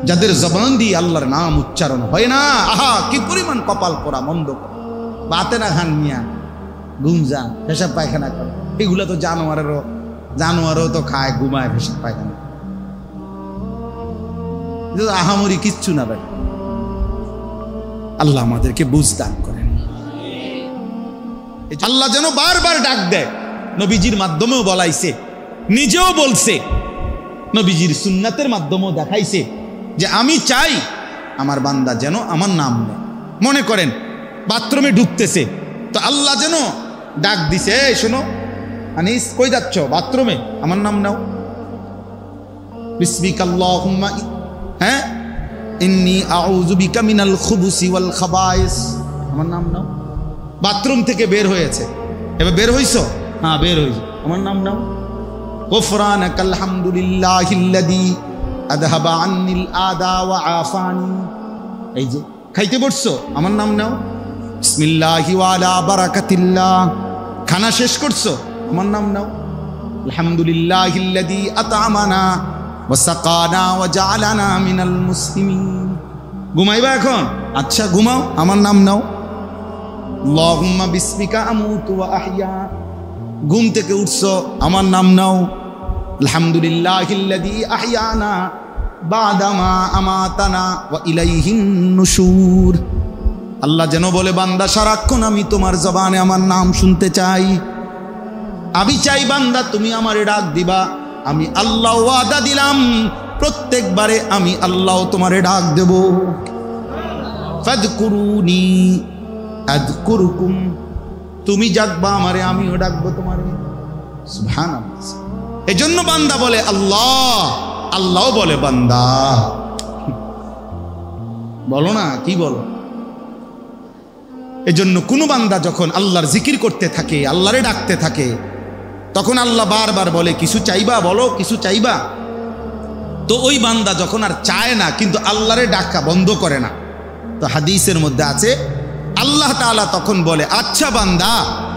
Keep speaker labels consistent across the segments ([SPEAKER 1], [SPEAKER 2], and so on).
[SPEAKER 1] যাদের জবান দিয়ে আল্লাহর নাম উচ্চারণ হয় না, আহা কি পরিমাণ কপাল পোড়া মন্দ বাতে না খান মিয়া গুমজা পেশাব পায়খানা করে, এগুলো তো জানোয়ারও তো খায়, ঘুমায়, পেশাব পায়খানা, আহামরি কিচ্ছু না ভাই। আল্লাহ আমাদেরকে বুঝ দান করেন। আল্লাহ যেন বারবার ডাক দেয়, নবীজির মাধ্যমেও বলাইছে, নিজেও বলছে, নবীজির সুন্নাতের মাধ্যমেও দেখাইছে যে আমি চাই আমার বান্দা যেন আমার নাম নেয়। মনে করেন বাথরুমে ঢুকতেছে, তো আল্লাহ যেন ডাক দিছে, এই শোনো আনিস কই যাচ্ছ? বাথরুমে, আমার নাম নাও, বিসমিকাল্লাহুম্মা হ্যাঁ ইন্নী আউযু বিকা মিনাল খুবুসি ওয়াল খাবায়েস, আমার নাম নাও। বাথরুম থেকে বের হয়েছে, এবার বের হইছো? হ্যাঁ বের হইছো, আমার নাম নাও। গুফরানাকাল হামদুলিল্লাহিল্লাযী আযহাবা আন্নিল আদা ওয়া আফানি, এই যে খাইতে বসছো, আমার নাম নাও। বিসমিল্লাহি ওয়া আলা বারাকাতিল্লাহ, খানা শেষ করছো, আমার নাম নাও। আলহামদুলিল্লাহিল্লাযী আত'আমানা ওয়া সাকানা ওয়া জাআলানা মিনাল মুসলিমিন। ঘুমাইবা এখন? আচ্ছা ঘুমাও, আমার নাম নাও। আল্লাহুম্মা বিসমিকা আমুতু ওয়া আহইয়া, ঘুম থেকে উঠছো, আমার নাম নাও। আলহামদুলিল্লাহিল্লাযী আহইয়ানা বাদামা আমাতানা ওয়া ইলাইহিন নুশুর। আল্লাহ যেন বলে, বান্দা সারাক্ষণ আমি তোমার জবানে আমার নাম শুনতে চাই। আমি চাই বান্দা তুমি আমারে ডাক দিবা, আমি আল্লাহ ওয়াদা দিলাম প্রত্যেকবারে আমি আল্লাহ তোমারে ডাক দেব। ফাযকুরুনি আযকুরুকুম, তুমি ডাকবা আমারে, আমিও ডাকবো তোমারে। সুবহানাল্লাহ। এজন্য বান্দা বলে আল্লাহ, আল্লাহ বলে বান্দা। বলো না, কি বলো? এজন্য কোন বান্দা যখন আল্লাহর জিকির করতে থাকে, আল্লাহরে ডাকতে থাকে, তখন আল্লাহ বারবার বলে কিছু চাইবা, বলো কিছু চাইবা। তো ওই বান্দা যখন আর চায় না, কিন্তু আল্লাহরে ডাকা বন্ধ করে না, তো হাদিসের মধ্যে আছে আল্লাহ তাআলা তখন বলে, আচ্ছা বান্দা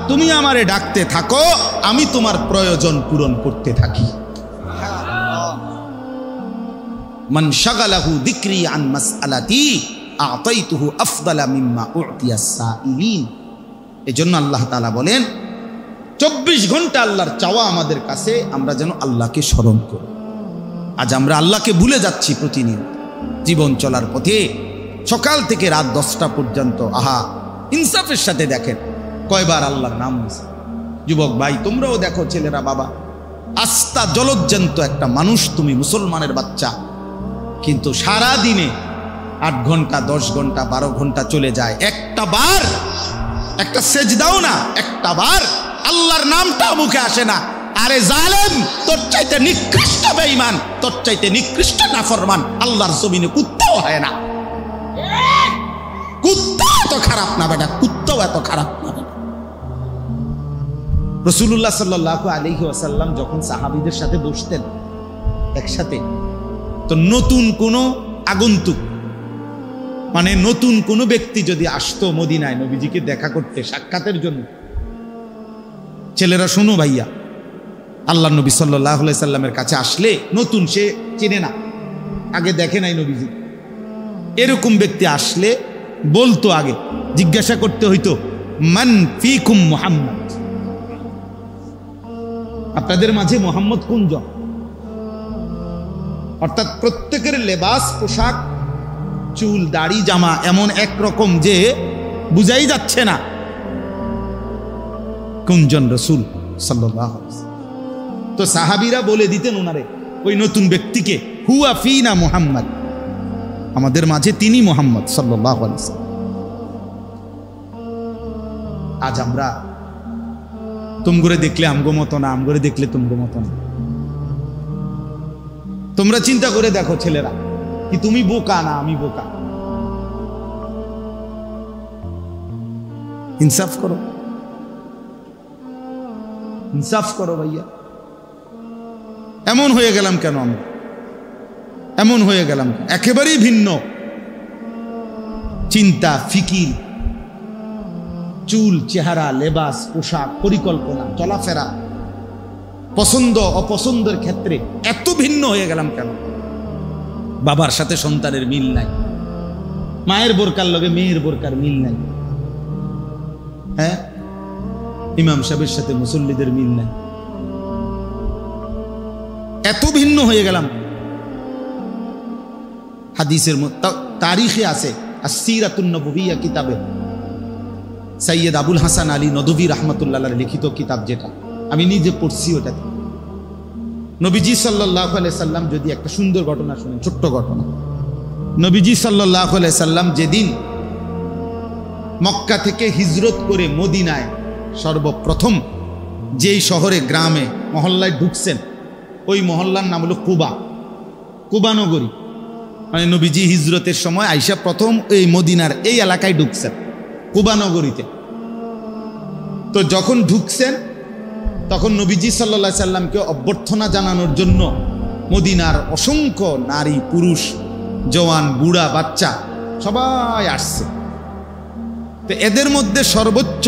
[SPEAKER 1] তুমি আমারে ডাকতে থাকো, আমি তোমার প্রয়োজন পূরণ করতে থাকি। মান শাগালাহু যিকরি আন মাসআলাতি আতাইতুহু আফদালা মিম্মা উ'তিয়াস সাইলিন। এজন্য আল্লাহ তাআলা বলেন 24 ঘন্টা আল্লাহর চাওয়া আমাদের কাছে, আমরা যেন আল্লাহকে স্মরণ করি। আজ আমরা আল্লাহকে ভুলে যাচ্ছি প্রতিনিয়ত জীবন চলার পথে, সকাল থেকে রাত 10টা পর্যন্ত। আহা ইনসাফের সাথে দেখেন কয়বার আল্লাহর নাম নিছে। যুবক ভাই তোমরাও দেখো, ছেলেরা, বাবা, আস্থা জলজ্জান্ত একটা মানুষ, তুমি মুসলমানের বাচ্চা, কিন্তু সারা দিনে 8 ঘন্টা 10 ঘন্টা 12 ঘন্টা চলে যায়, একটা বার একটা সেজদাও না, একটা বার আল্লাহর নামটা মুখে আসে না। আরে জালেম, তোর চাইতে নিকৃষ্ট বেঈমান, তোর চাইতে নিকৃষ্ট নাফরমান আল্লাহর জমিনে কুত্তাও হয় না। কুত্তা এত খারাপ না বেটা, কুত্তাও এত খারাপ না বেটা। রাসূলুল্লাহ সাল্লাল্লাহু আলাইহি ওয়াসাল্লাম যখন সাহাবীদের সাথে বসতেন একসাথে, তো নতুন কোনো আগন্তুক, মানে নতুন কোনো ব্যক্তি যদি আসতো মদিনায় নবীজিকে দেখা করতে, সাক্ষাতের জন্য, ছেলেরা শোনো ভাইয়া, আল্লাহ নবী সাল্লাল্লাহু আলাইহি সাল্লামের কাছে আসলে নতুন, সে চেনে না, আগে দেখে নাই নবীজি, এরকম ব্যক্তি আসলে বলতো, আগে জিজ্ঞাসা করতে হইতো মান ফিকুম মুহাম্মদ, আপনাদের মাঝে মুহাম্মদ কোনজন? অর্থাৎ প্রত্যেকের লেবাস, পোশাক, চুল, দাড়ি, জামা এমন একরকম যে বুঝাই যাচ্ছে না কোনজন রাসূল সাল্লাল্লাহু আলাইহি ওয়াসাল্লাম। তো সাহাবীরা বলে দিতেন ওনারে, ওই নতুন ব্যক্তিকে, হুয়া ফিনা মুহাম্মদ, আমাদের মাঝে তিনি মুহাম্মদ সাল্লাল্লাহু আলাইহি ওয়াসাল্লাম। আজ আমরা তুমগরে দেখলে আমগো মতো না, আমগরে দেখলে তুমগো মতো না। তোমরা চিন্তা করে দেখো ছেলেরা, কি তুমি বোকা না আমি বোকা? ইনসাফ করো, ইনসাফ করো ভাইয়া। এমন হয়ে গেলাম কেন আমরা? এমন হয়ে গেলাম একেবারেই ভিন্ন চিন্তা, ফিকির, চুল, চেহারা, লেবাস, পোশাক, পরিকল্পনা, চলাফেরা, পছন্দ অপছন্দের ক্ষেত্রে এত ভিন্ন হয়ে গেলাম কেন? বাবার সাথে সন্তানের মিল নাই, মায়ের বোরকার লগে মেয়ের বোরকার মিল নাই, হ্যাঁ, ইমাম সাহেবের সাথে মুসল্লিদের মিল নাই, এত ভিন্ন হয়ে গেলাম। হাদিসের তারিখে আছে আসসিরাতুন নববিয়্যা কিতাবে সৈয়দ আবুল হাসান আলী নদভী রাহমাতুল্লাহ আলাইহি লিখিত কিতাব, যেটা আমি নিজে পড়ছি, ওটাতে নবীজি সাল্লাল্লাহু আলাইহি সাল্লাম, যদি একটা সুন্দর ঘটনা শুনেন, ছোট্ট ঘটনা। নবীজি সাল্লাল্লাহু আলাইহি সাল্লাম যেদিন মক্কা থেকে হিজরত করে মদিনায় সর্বপ্রথম যেই শহরে গ্রামে মহল্লায় ঢুকছেন, ওই মহল্লার নাম হলো কুবা, কুবা নগরী। মানে নবীজি হিজরতের সময় আইসা প্রথম এই মদিনার এই এলাকায় ঢুকছেন, কুবা নগরীতে। তো যখন ঢুকছেন তখন নবীজি সাল্লাল্লাহু আলাইহি সাল্লামকে অভ্যর্থনা জানানোর জন্য মদিনার অসংখ্য নারী পুরুষ জওয়ান বুড়া বাচ্চা সবাই আসছে। তো এদের মধ্যে সর্বোচ্চ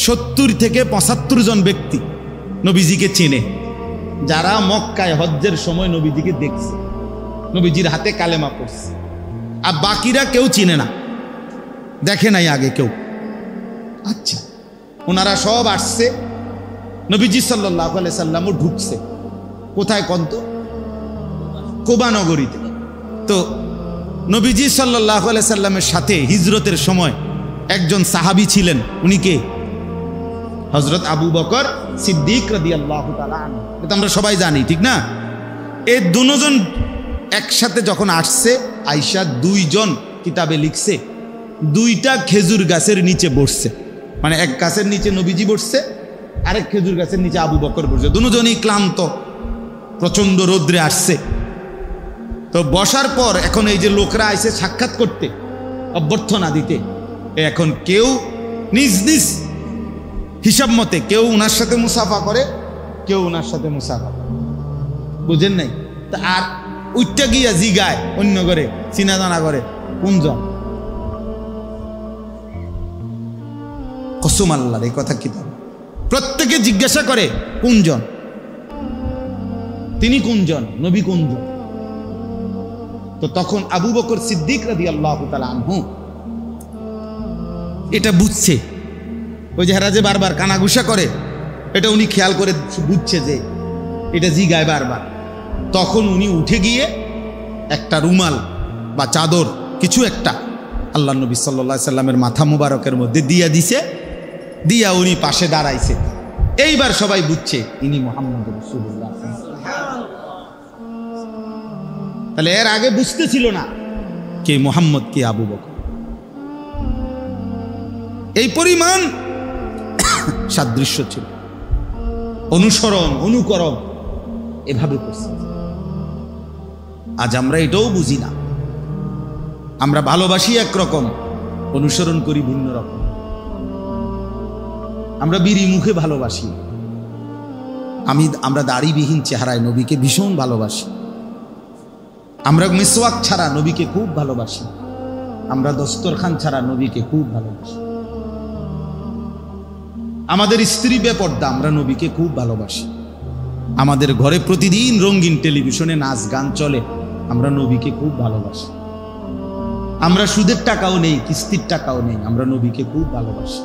[SPEAKER 1] 70 থেকে 75 জন ব্যক্তি নবীজিকে চেনে, যারা মক্কায় হজ্জের সময় নবীজিকে দেখছে, নবীজির হাতে কালেমা পড়ছে। আর বাকিরা কেউ চিনে না, দেখে নাই আগে কেউ। আচ্ছা, ওনারা সব আসছে, নবীজি সাল্লাল্লাহু আলাইহি সাল্লামও ঢুকছে কোথায় কন্ত? কুবা নগরীতে। তো নবীজি সাল্লাল্লাহু আলাইহি সাল্লামের সাথে হিজরতের সময় একজন সাহাবী ছিলেন, উনি কে? হযরত আবু বকর সিদ্দিক রাদিয়াল্লাহু তাআলা আনহু। এটা আমরা সবাই জানি, ঠিক না? এই দুজন একসাথে যখন আসছে, আয়েশা 2 জন কিতাবে লিখছে 2টা খেজুর গাছের নিচে বসছে। মানে এক গাছের নিচে নবীজি বসছে, আরেক খেজুর গাছের নিচে আবু বকর বসছে। দুজনই ক্লান্ত, প্রচন্ড রৌদ্রে আসছে। তো বসার পর এখন এই যে লোকরা আইছে সাক্ষাৎ করতে, অভ্যর্থনা দিতে, এখন কেউ নিজ নিজ হিসাব মতে কেউ উনার সাথে মুসাফা করে, কেউ উনার সাথে মুসাফা করে, বুঝেন নাই? তা আর উচ্চা গিয়া জিগায় অন্য করে, চিনা জানা করে, কোনজন? কসম আল্লাহর, এই কথা কি? প্রত্যেকে জিজ্ঞাসা করে কোনজন, তিনি কোনজন, নবী কোনজন? তো তখন আবু বকর সিদ্দিক রাদিয়াল্লাহু তাআলা আনহু এটা বুঝছে, ওই যে হেরা যে বারবার কানাঘুষা করে, এটা উনি খেয়াল করে বুঝছে যে এটা জিগায় বারবার। তখন উনি উঠে গিয়ে একটা রুমাল বা চাদর কিছু একটা আল্লাহ নবী সাল্লাল্লাহু আলাইহি সাল্লামের মাথা মুবারকের মধ্যে দিয়া দিছে, দিয়া উনি পাশে দাঁড়াইছে। এইবার সবাই বুঝছে ইনি মুহাম্মদ রাসূলুল্লাহ। তাহলে এর আগে বুঝতে ছিল না কে মুহাম্মদ, কে আবু বকর। এই পরিমাণ সাদৃশ্য ছিল, অনুসরণ অনুকরণ এভাবে করছে। আজ আমরা এটাও বুঝি না, আমরা ভালোবাসি একরকম, অনুসরণ করি ভিন্ন রকম। আমরা বিড়ি মুখে ভালোবাসি, আমরা দাড়িবিহীন চেহারায় নবীকে ভীষণ ভালোবাসি। আমরা মিসওয়াক ছাড়া নবীকে খুব ভালোবাসি, আমরা দস্তরখান ছাড়া নবীকে খুব ভালোবাসি। আমাদের স্ত্রী বেপর্দা, আমরা নবীকে খুব ভালোবাসি। আমাদের ঘরে প্রতিদিন রঙিন টেলিভিশনে নাচ গান চলে, আমরা নবীকে খুব ভালোবাসি। আমরা সুদের টাকাও নেই, কিস্তির টাকাও নেই, আমরা নবীকে খুব ভালোবাসি।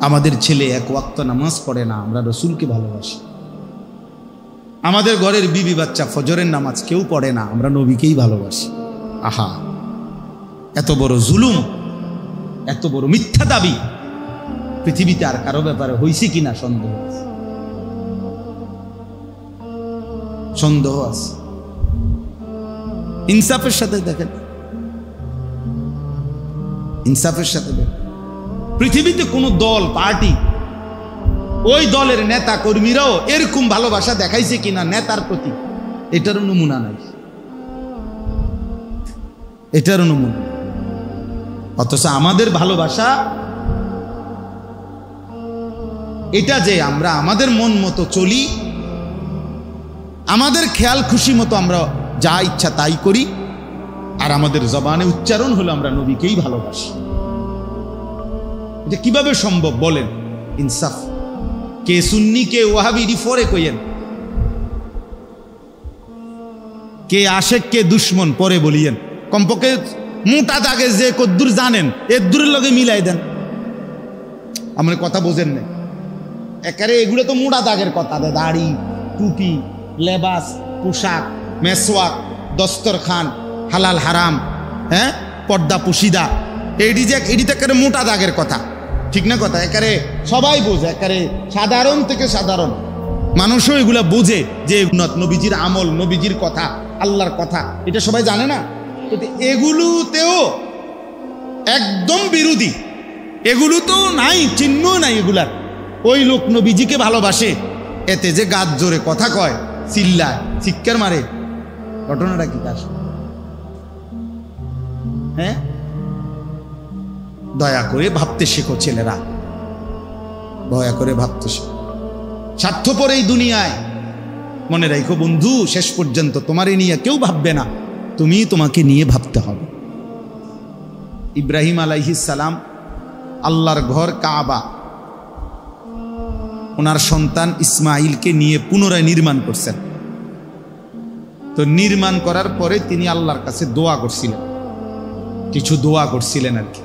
[SPEAKER 1] আমাদের ছেলে 1 ওয়াক্ত নামাজ পড়ে না, আমরা রসুলকে ভালোবাসি। আমাদের ঘরের বিবি বাচ্চা ফজরের নামাজ কেউ পড়ে না, আমরা নবীকেই ভালোবাসি। আহা, এত বড় জুলুম, এত বড় মিথ্যা দাবি পৃথিবীতে আর কারো ব্যাপারে হয়েছে কিনা সন্দেহ আছে, সন্দেহ আছে। ইনসাফের সাথে দেখেন, ইনসাফের সাথে দেখেন, পৃথিবীতে কোনো দল পার্টি, ওই দলের নেতা কর্মীরাও এরকম ভালোবাসা দেখাইছে কিনা নেতার প্রতি, এটারও নমুনা নাই, এটারও নমুনা। অথচ আমাদের ভালোবাসা এটা যে আমরা আমাদের মন মতো চলি, আমাদের খেয়াল খুশি মতো আমরা যা ইচ্ছা তাই করি, আর আমাদের জবানে উচ্চারণ হলো আমরা নবীকেই ভালোবাসি। এটা কিভাবে সম্ভব বলেন? ইনসাফ। কে সুন্নি কে ওয়াহাবি ফরে কইয়েন, কে আশেক কে দুশ্মন পরে বলিয়েন, কমপক্ষে মোটা দাগে যে কদ্দুর জানেন এর দূরের লগে মিলাই দেন। আমার কথা বোঝেন না, একারে এগুলো তো মোটা দাগের কথা। দাড়ি, টুপি, লেবাস, পোশাক, মেসওয়াক, দস্তরখান, হালাল হারাম, হ্যাঁ, পর্দা পুশিদা, এটি তো একেবারে মোটা দাগের কথা, ঠিক না কথা? একারে সবাই বোঝে, একারে সাধারণ থেকে সাধারণ মানুষও এগুলা বোঝে যে নবীজির আমল, নবীজির কথা, আল্লাহর কথা, এটা সবাই জানে না। এগুলোতেও একদম বিরোধী, এগুলো তো নাই, চিহ্ন নাই এগুলার। ওই লোক নবীজিকে ভালোবাসে, এতে যে গাছ জোরে কথা কয়, চিল্লায়, চিৎকার মারে, ঘটনাটা কি তার? হ্যাঁ, দয়া করে ভাবতে শেখো ছেলেরা, দয়া করে ভাবতে শেখো। স্বার্থপর এই দুনিয়ায়, মনে রাখো বন্ধু, শেষ পর্যন্ত তোমারে নিয়ে কেউ ভাববে না, তুমি তোমাকে নিয়ে ভাবতে হবে। ইব্রাহিম আলাইহিস সালাম আল্লাহর ঘর কাবা ওনার সন্তান ইসমাইলকে নিয়ে পুনরায় নির্মাণ করছেন। তো নির্মাণ করার পরে তিনি আল্লাহর কাছে দোয়া করছিলেন, কিছু দোয়া করছিলেন আর কি।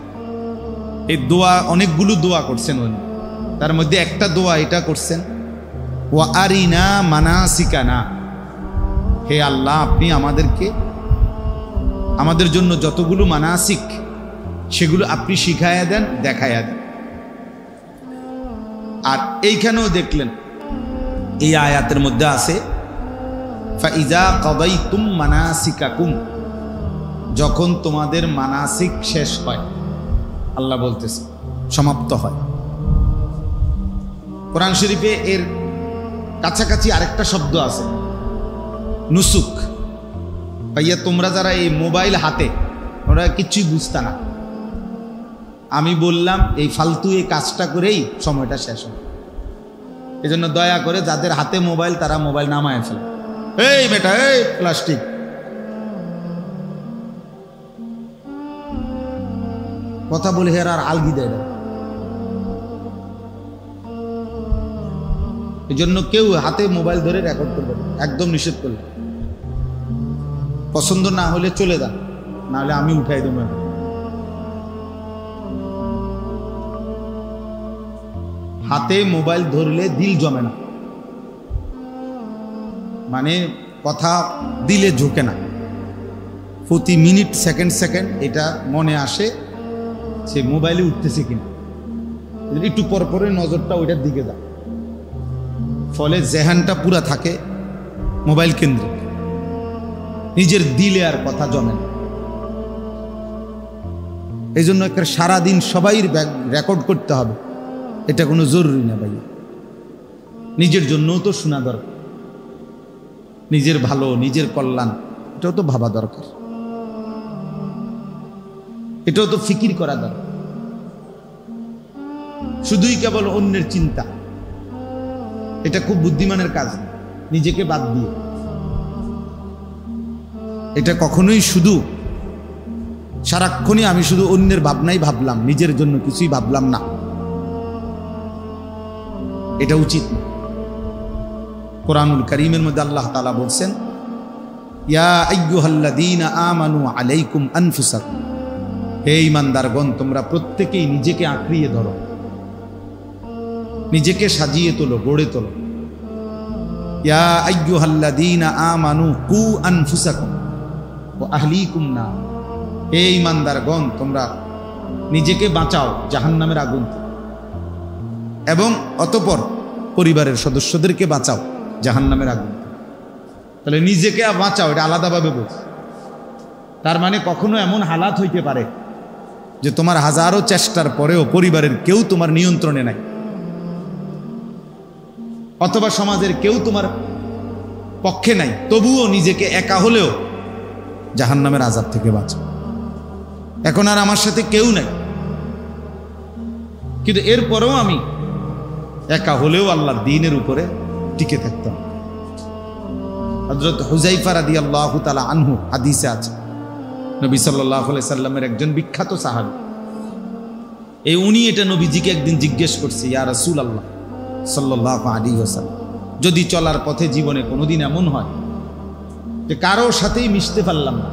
[SPEAKER 1] এই দোয়া, অনেকগুলো দোয়া করছেন উনি, তার মধ্যে একটা দোয়া এটা করছেন, ওয়া আরিনা মানাসিকানা, হে আল্লাহ আপনি আমাদেরকে, আমাদের জন্য যতগুলো মানাসিক সেগুলো আপনি শিখাইয়া দেন, দেখাইয়া দেন। আর এইখানেও দেখলেন এই আয়াতের মধ্যে আছে ফাইজা কাদাইতুম মানাসিকাকুম, যখন তোমাদের মানাসিক শেষ হয়, আল্লাহ বলতেছে সমাপ্ত হয়। কোরআন শরীফে এর কাছাকাছি আরেকটা শব্দ আছে, নুসুক। ভাইয়া তোমরা যারা এই মোবাইল হাতে, ওরা কিছুই বুঝতা না, আমি বললাম এই ফালতু এই কাজটা করেই সময়টা শেষ হয়। এই জন্য দয়া করে যাদের হাতে মোবাইল তারা মোবাইল নামায় ফেলে। এই বেটা, এই প্লাস্টিক, কথা বলে হের আর আলগি দেয় না। এই জন্য কেউ হাতে মোবাইল ধরে রেকর্ড করবে না, একদম নিষেধ করবে। পছন্দ না হলে চলে যান, না হলে আমি উঠাই দেবো। হাতে মোবাইল ধরলে দিল জমে না, মানে কথা দিলে ঝুঁকে না। প্রতি মিনিট সেকেন্ড সেকেন্ড এটা মনে আসে সে মোবাইলে উঠতেছে কিনা, একটু পর পরে নজরটা ওইটার দিকে যায়, ফলে জেহানটা পুরা থাকে মোবাইল কেন্দ্রিক, নিজের দিলে আর কথা জমে না। এই জন্য একটা সারাদিন সবাই রেকর্ড করতে হবে, এটা কোনো জরুরি না ভাই। নিজের জন্যও তো শোনা দরকার, নিজের ভালো, নিজের কল্যাণ, এটাও তো ভাবা দরকার, এটাও তো ফিকির করা দরকার। শুধুই কেবল অন্যের চিন্তা, এটা খুব বুদ্ধিমানের কাজ, নিজেকে বাদ দিয়ে। এটা কখনোই শুধু সারাক্ষণই আমি শুধু অন্যের ভাবনাই ভাবলাম, নিজের জন্য কিছুই ভাবলাম না, এটা উচিত না। কোরআনুল কারীমের মধ্যে আল্লাহ তাআলা বলছেন, ইয়া আইয়ুহাল্লাযীনা আমানু আলাইকুম আনফুসাকুম, হে ঈমানদারগণ তোমরা প্রত্যেকেই নিজেকে আঁকড়িয়ে ধরো, নিজেকে সাজিয়ে তোলো, গড়ে তোলো। ইয়া আইয়ুহাল্লাযীনা আমানু কু আনফুসাকুম ওয়া আহলিকুম নার, হে ঈমানদারগণ তোমরা নিজেকে বাঁচাও জাহান্নামের আগুন থেকে, এবং অতঃপর পরিবারের সদস্যদেরকে বাঁচাও জাহান্নামের আগুন থেকে। তাহলে নিজেকে বাঁচাও, এটা আলাদাভাবে বলছে। তার মানে কখনো এমন হালাত হইতে পারে যে তোমার হাজারো চেষ্টার পরেও পরিবারের কেউ তোমার নিয়ন্ত্রণে নাই, অথবা সমাজের কেউ তোমার পক্ষে নাই, তবুও নিজেকে একা হলেও জাহান্নামের আযাব থেকে বাঁচাও। এখন আর আমার সাথে কেউ নাই, কিন্তু এরপরেও আমি একা হলেও আল্লাহর দ্বীনের উপরে টিকে থাকতাম। হযরত হুযায়ফা রাদিয়াল্লাহু তাআলা আনহু হাদিসে আছে, নবী সাল্লাল্লাহু আলাইহি সাল্লামের একজন বিখ্যাত সাহাবী, এই উনি এটা নবীজিকে একদিন জিজ্ঞেস করছে, ইয়া রাসূলুল্লাহ সাল্লাল্লাহু আলাইহি ওয়াসাল্লাম, যদি চলার পথে জীবনে কোনোদিন এমন হয় যে কারো সাথেই মিশতে পারলাম না,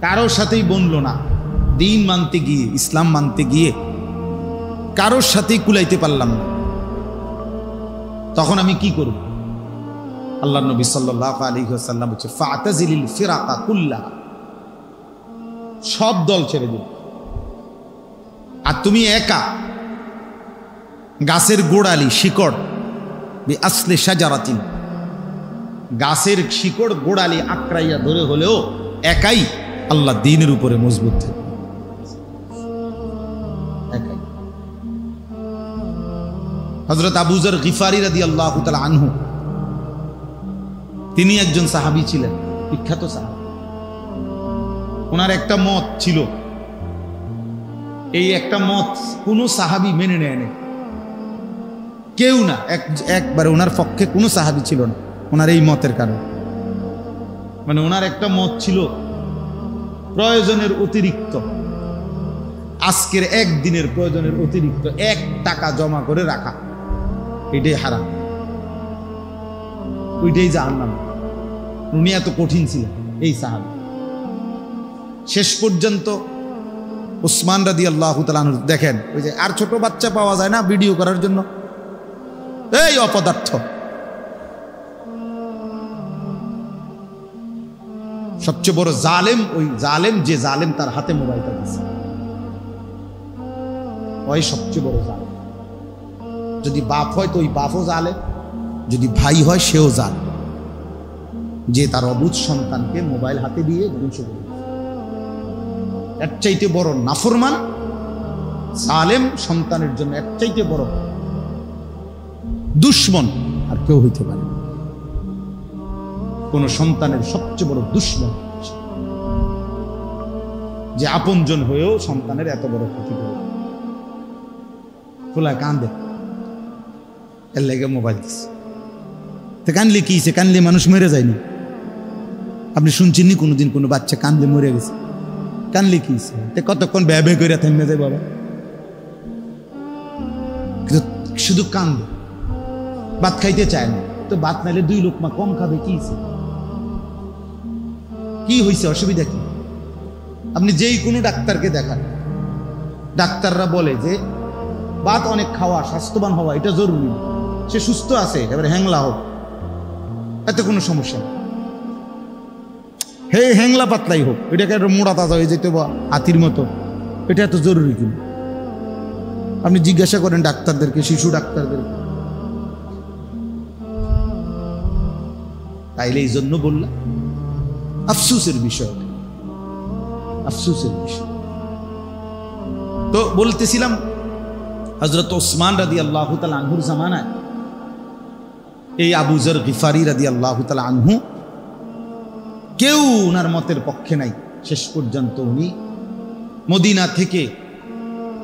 [SPEAKER 1] কারো সাথেই বনলো না, দিন মানতে গিয়ে, ইসলাম মানতে গিয়ে কারোর সাথেই কুলাইতে পারলাম না। তখন আমি কি করব? আল্লাহ নবী সাল্লাল্লাহু আলাইহি ওয়াসাল্লাম বলছে, ফাতাজিলিল ফিরাকা কুল্লাহা, সব দল ছেড়ে দিও, আর তুমি একা গাছের গোড়ালি শিকড়, আসলে সাজারাতিন, গাছের শিকড় গোড়ালি আঁকড়াইয়া ধরে হলেও একাই আল্লাহ দ্বীনের উপরে মজবুত থাকে, একাই। হযরত আবু যর গিফারি রাদিয়াল্লাহু তাআলা আনহু, তিনি একজন সাহাবী ছিলেন, বিখ্যাত সাহাবী। ওনার একটা মত ছিল, এই একটা মত কোনো সাহাবী মেনে নেয় না, কেউ না, একবারে ওনার পক্ষে কোনো সাহাবী ছিল না ওনার এই মতের কারণে। মানে ওনার একটা মত ছিল, প্রয়োজনের অতিরিক্ত, আজকের একদিনের প্রয়োজনের অতিরিক্ত 1 টাকা জমা করে রাখা, এটাই হারাম, ওইটাই জাহান্নাম। উনি এত কঠিন ছিলেন এই সাহাবী। শেষ পর্যন্ত উসমান রাদিয়াল্লাহু তাআলা আনহু, দেখেন ওই যে আর ছোট বাচ্চা পাওয়া যায় না ভিডিও করার জন্য, এই অপদার্থ, সবচেয়ে বড় জালেম ওই জালেম, যে জালেম তার হাতে মোবাইলটা দিচ্ছে, ওই সবচেয়ে বড় জালেম। যদি বাপ হয় তো ওই বাপও জালেম, যদি ভাই হয় সেও জালেম, যে তার অবুঝ সন্তানকে মোবাইল হাতে দিয়ে ধ্বংস করে। এর চাইতে বড় নাফরমান জালেম সন্তানের জন্য, এর চাইতে বড় দুশ্মন আর কেউ হইতে পারে। কোন সন্তানের সবচেয়ে বড় দুশ্মন যে আপনজন হয়েও সন্তানের এত বড় ক্ষতি করে। খোলা কান্দে, এর লেগে মোবাইল দিচ্ছে। তো কানলে কি হয়েছে? কানলে মানুষ মরে যায়নি? আপনি শুনছেননি কোনোদিন কোনো বাচ্চা কানলে মরে গেছে? কানলে কি হয়েছে? কতক্ষণ ব্যয় করে থেমে যায় বাবা, কিন্তু শুধু কান্দে, ভাত খাইতে চায় না। তো ভাত নাইলে 2 লোকমা কম খাবে, কি হয়েছে? কি হয়েছে? অসুবিধা কি? আপনি যেই কোনো ডাক্তারকে দেখান, ডাক্তাররা বলে যে ভাত অনেক খাওয়া, স্বাস্থ্যবান হওয়া এটা জরুরি। সে সুস্থ আছে, এবার হ্যাংলা হোক, এতে কোনো সমস্যা নেই। হে হ্যাংলা পাতলাই হোক, এটাকে একটা মোড়া তাজা হয়ে যেতে বা হাতির মতো, এটা এত জরুরি কিনা? আপনি জিজ্ঞাসা করেন ডাক্তারদেরকে, শিশু ডাক্তারদেরকে। তাইলে এই জন্য বললাম আফসোসের বিষয়, আফসোসের বিষয়। তো বলতেছিলাম হযরত ওসমান রাদিয়াল্লাহু তাআলা আনহুর জামানায় এই আবু যর গিফারি রাদিয়াল্লাহু তাআলা আনহু, কেউ ওনার মতের পক্ষে নাই। শেষ পর্যন্ত উনি মদিনা থেকে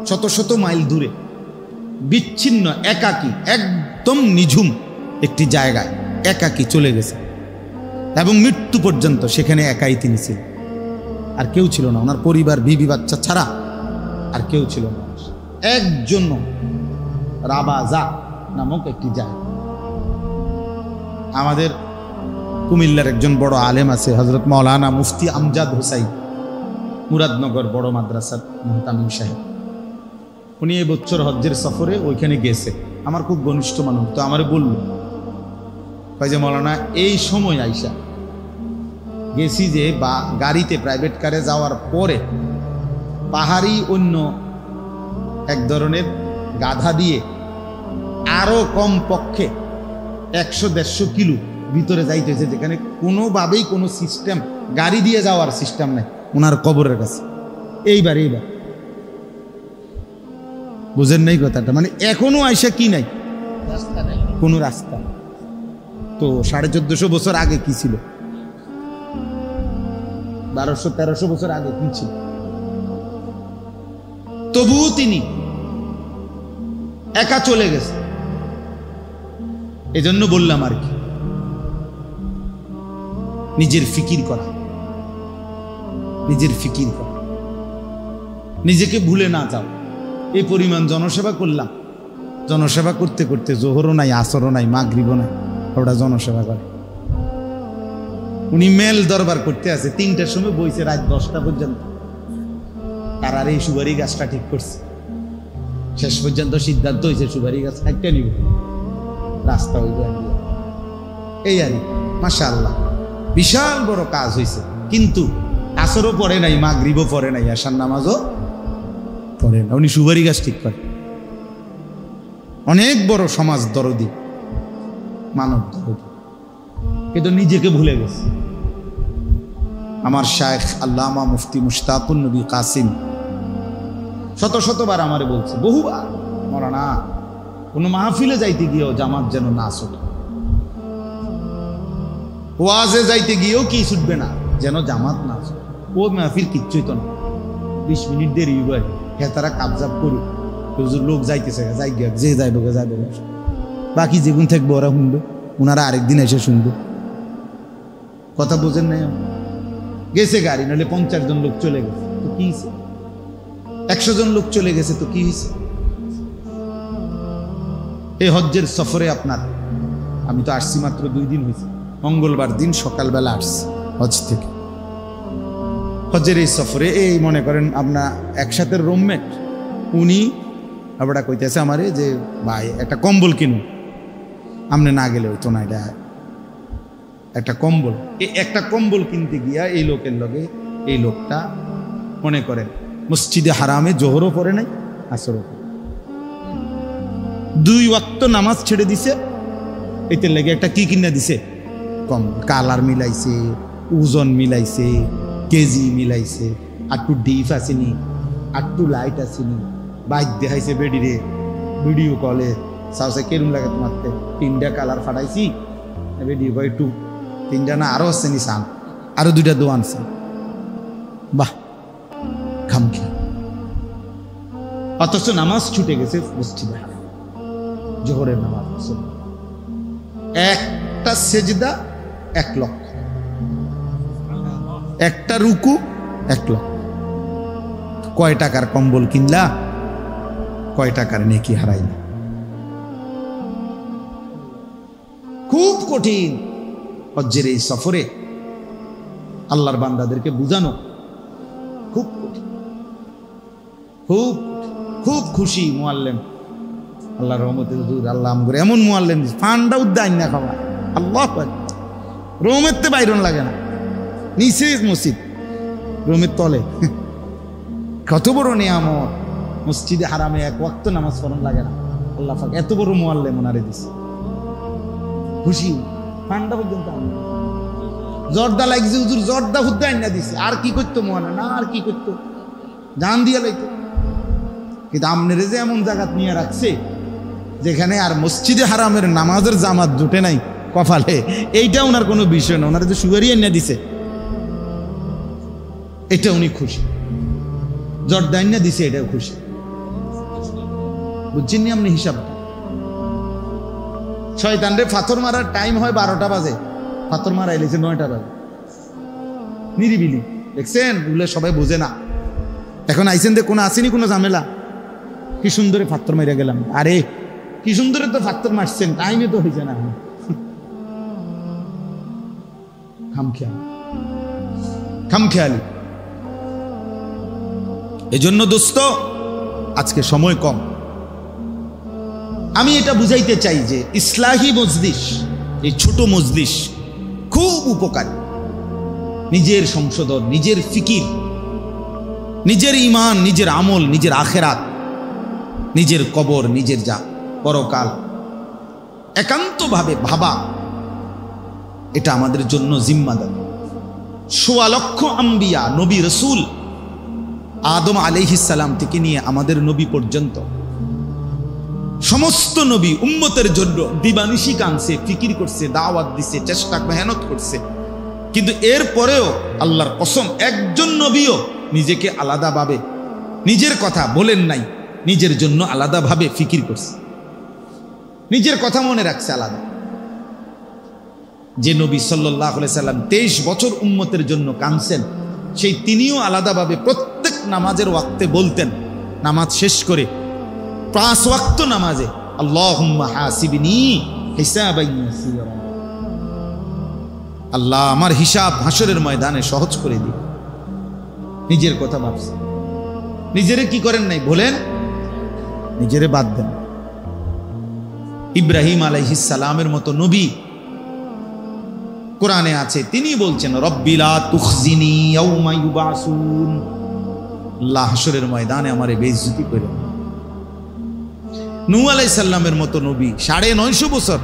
[SPEAKER 1] শত শত মাইল দূরে বিচ্ছিন্ন, একাকী, একদম নিঝুম একটি জায়গায় একাকী চলে গেছে, এবং মৃত্যু পর্যন্ত সেখানে একাই তিনি ছিলেন, আর কেউ ছিল না। ওনার পরিবার, বিবি, বাচ্চা ছাড়া আর কেউ ছিল না। একজন রাবাজা নামক একটি জায়গা। আমাদের কুমিল্লার একজন বড় আলেম আছে, হযরত মাওলানা মুফতি আমজাদ হুসাইন, মুরাদনগর বড় মাদ্রাসার মুহতামিম সাহেব। উনি এই বছর হজ্জের সফরে ওইখানে গেছে, আমার খুব ঘনিষ্ঠ মানুষ। তো আমার বলল যে মাওলানা এই সময় আইসা গেছি যে বা গাড়িতে প্রাইভেট কারে যাওয়ার পরে পাহাড়ি অন্য এক ধরনের গাধা দিয়ে আরো কম পক্ষে 100-150 কিলো ভিতরে যাইতেছে, যেখানে কোনোভাবেই কোনো সিস্টেম, গাড়ি দিয়ে যাওয়ার সিস্টেম নাই ওনার কবরের কাছে। এইবার বুঝেন নাই কথাটা? মানে এখনো আইসা কি নাই, রাস্তা নাই, কোনো রাস্তা। তো 1450 বছর আগে কি ছিল, 1200-1300 বছর আগে কি ছিল? তবুও তিনি একা চলে গেছে। এজন্য বললাম আর কি, নিজের ফিকির করা, নিজের ফিকির করা, নিজেকে ভুলে না যাও। এই পরিমাণ জনসেবা করলাম, জনসেবা করতে করতে জোহরও নাই, আসরও নাই, মাগরিবও নাই, ওটা জনসেবা করে। উনি মেল দরবার করতে আছে, 3টার সময় বইছে রাত 10টা পর্যন্ত। তার আর এই সুপারি গাছটা ঠিক করছে। শেষ পর্যন্ত সিদ্ধান্ত হয়েছে সুপারি গাছ একটা নিব, রাস্তা হইব। এই আর মাশাআল্লাহ বিশাল বড় কাজ হয়েছে। কিন্তু আসরও পড়ে নাই, মাগরিবও পড়ে নাই, আশার নামাজও পড়ে না, উনি সুপারি গাছ ঠিক করে। অনেক বড় সমাজ দরদি, মানব দরদি, কিন্তু নিজেকে ভুলে গেছে। আমার শায়েখ আল্লামা মুফতি মুশতাকুন নবী কাসিম শত শতবার আমারে বলছে, বহুবার, মরানা কোনো মাহফিলে যাইতে গিয়েও জামাত যেন না ছুটে, ওয়াজে যাইতে গিয়েও কি ছুটবে না, যেন জামাত না ছুটে। ও মাহফিল কিচ্ছুই তো না, 20 মিনিট দেরি হয়, হ্যাঁ তারা কাবজাব করুক, লোক যাইতেছে, যাই গিয়া যে যাইব যাইব, বাকি যেগুন থাকবে ওরা শুনবে, ওনারা আরেকদিন এসে শুনবে। কথা বোঝেন নাই? গেছে গাড়ি, নাহলে 50 জন লোক চলে গেছে তো কি হয়েছে, 100 জন লোক চলে গেছে তো কি হয়েছে? এই হজ্জের সফরে আপনার, আমি তো আসছি মাত্র 2 দিন হয়েছে, মঙ্গলবার দিন সকালবেলা আসছি হজ থেকে। হজ্জের এই সফরে এই মনে করেন আপনার একসাথে রুমমেট, উনি আবার কইতেছে আমারে যে ভাই একটা কম্বল কিনুন, আপনি না গেলে হইতো না, এটা একটা কম্বল। এই একটা কম্বল কিনতে গিয়া এই লোকের লগে এই লোকটা মনে করেন মসজিদে হারামে জোহরও পড়ে নাই, আসরও পড়ে, 2 ওয়াক্ত নামাজ ছেড়ে দিছে। এতে লেগে একটা কি কিনা দিছে, কম্বল। কালার মিলাইছে, ওজন মিলাইছে, কেজি মিলাইছে, আটটু ডিপ আসেনি, আটটু লাইট আসেনি, বাইক দেখাইছে বেডিরে, ভিডিও কলে সাউসে কেরুম লাগে তোমারতে, 3টা কালার ফাটাইছি, ভিডিও কয় 2, 3টা না আরো আসছেনি, সান আরো 2টা দোয়ান আনছে। বাহ, খামখেয়া। অথচ নামাজ ছুটে গেছে মসজিদে হারাম, জোহরের নামাজ। একটা সেজদা 1 লক্ষ, একটা রুকু 1 লক্ষ। কয় টাকার কম্বল কিনলা, কয় টাকার নেকি হারাইলা। খুব কঠিন হজ্জের এই সফরে আল্লাহর বান্দাদেরকে বুঝানো, খুব কঠিন, খুব খুব খুশি মুআল্লিম, আল্লাহর রহমতে হুজুর, আল্লাহ আমগরে এমন মুআল্লিম দিছে, ফান্ডা উদ্দাইন না খাওয়া, আল্লাহ রহমতে বাইরন লাগে না, নিচে মসজিদ, রুমের তলে। কত বড় নিয়ামত, মসজিদে হারামে 1 ওয়াক্ত নামাজ পড়ন লাগে না, আল্লাহ পাক এত বড় মুআল্লিম ওনারে দিছে। খুশি ঠান্ডা পর্যন্ত জর্দা লাগছে, হুজুর জর্দা হুদ্দা আইনা দিছে, আর কি করতো মুআল্লিম, না আর কি করতো, জান দিয়া লাইতো। কিন্তু আমনেরে যে এমন জায়গা নিয়ে রাখছে যেখানে আর মসজিদে হারামের নামাজের জামাত জুটে নাই কপালে, এইটা ওনার কোনো বিষয় না, ওনারা যে সুগারি আইনা দিছে এটা উনি খুশি, জর্দা আইনা দিছে এটাও খুশি। বুঝছেন নি আপনি হিসাবটা? শয়তানরে পাথর মারার টাইম হয় 12টা বাজে, পাথর মারা এলেছে 9টা বাজে, নিরিবিলি। দেখছেন বলে সবাই বোঝে না। এখন আইসেন দে কোনো আসেনি কোনো ঝামেলা, কি সুন্দরে পাথর মেরে গেলাম, আরে কি সুন্দরে তো পাথর মারছেন, টাইমে তো হয়েছে না। খামখেয়ালি। এজন্য দোস্ত আজকে সময় কম, আমি এটা বুঝাইতে চাই যে ইসলাহি মজলিস, এই ছোট মজলিস খুব উপকারী। নিজের সংশোধন, নিজের ফিকির, নিজের ঈমান, নিজের আমল, নিজের আখেরাত, নিজের কবর, নিজের যা পরকাল একান্তভাবে ভাবা, এটা আমাদের জন্য জিম্মাদারি। ১৬ লক্ষ আম্বিয়া, নবী রসুল, আদম আলাইহিস সালাম থেকে নিয়ে আমাদের নবী পর্যন্ত সমস্ত নবী উম্মতের জন্য দিবানিশি কাঁদছে, ফিকির করছে, দাওয়াত দিছে, চেষ্টা মেহনত করছে। কিন্তু এরপরেও আল্লাহর কসম একজন নবীও নিজেকে আলাদাভাবে নিজের কথা বলেন নাই, নিজের জন্য আলাদাভাবে ফিকির করছে, নিজের কথা মনে রাখছে আলাদা। যে নবী সাল্লাল্লাহু আলাইহি সাল্লাম 23 বছর উম্মতের জন্য কাঁদছেন, সেই তিনিও আলাদাভাবে প্রত্যেক নামাজের ওয়াক্তে বলতেন, নামাজ শেষ করে 5 ওয়াক্ত নামাজে আল্লাহুম্মা হাসিবনি হিসাবান ইয়াসীরা, আল্লাহ আমার হিসাব হাসরের ময়দানে সহজ করে দিন। নিজের কথা ভাবছে, নিজেরে কি করেন নাই বলেন, নিজেরে বাদ দেন। ইব্রাহিম আলাইহিস সালামের মতো নবী কোরআনে আছে, তিনি বলছেন রব্বি লা তুখজিনি ইয়াউমা ইউবাসুন, আল্লাহ হাসরের ময়দানে আমারে বেইজ্জতি করেন। নূহ আলাইহিস সালামের মতো নবী 950 বছর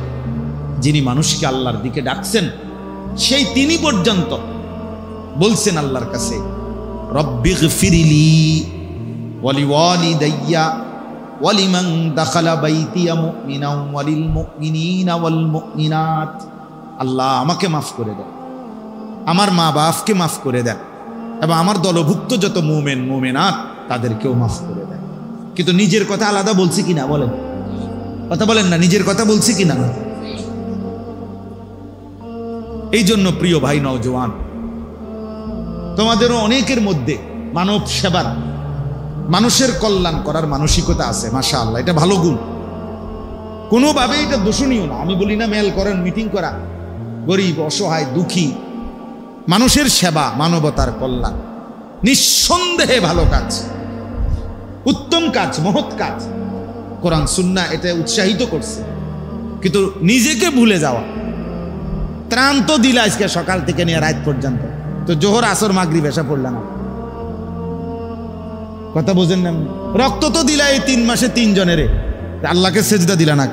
[SPEAKER 1] যিনি মানুষকে আল্লাহর দিকে ডাকছেন, সেই তিনি পর্যন্ত বলছেন আল্লাহর কাছে রব্বিগফিরলি ওয়ালিওয়ালিদাইয়া ওয়ালিমান দাখালা বাইতিয়া মুমিনান ওয়ালিল মুমিনিনা ওয়াল মুমিনাত, আল্লাহ আমাকে মাফ করে দেন, আমার মা বাপকে মাফ করে দেন, এবং আমার দলভুক্ত যত মুমিন মুমিনাত তাদেরকেও মাফ করে দেন। কিন্তু নিজের কথা আলাদা বলছি কিনা বলেন, কথা বলেন না, নিজের কথা বলছি কিনা? এই জন্য প্রিয় ভাই নওজোয়ান, তোমাদেরও অনেকের মধ্যে মানব সেবার, মানুষের কল্যাণ করার মানসিকতা আছে, মাশাআল্লাহ, এটা ভালো গুণ, কোনোভাবে এটা দোষণীয় না। আমি বলি না মেল করেন, মিটিং করা, গরিব অসহায় দুঃখী মানুষের সেবা, মানবতার কল্যাণ নিঃসন্দেহে ভালো কাজ, উত্তম কাজ, মহৎ কাজ। কোরআন সুন্নাহ এটা উৎসাহিত করছে। কিন্তু নিজেকে ভুলে যাওয়া, ত্রাণ তো দিলে আজকে সকাল থেকে নিয়ে রাত পর্যন্ত, তো জোহর আসর মাগরিব এসা পড়ল না, কথা বোঝেন না? রক্ত তো দিলা এই 3 মাসে 3 জনেরে, আল্লাহকে সেজদা দিলা না,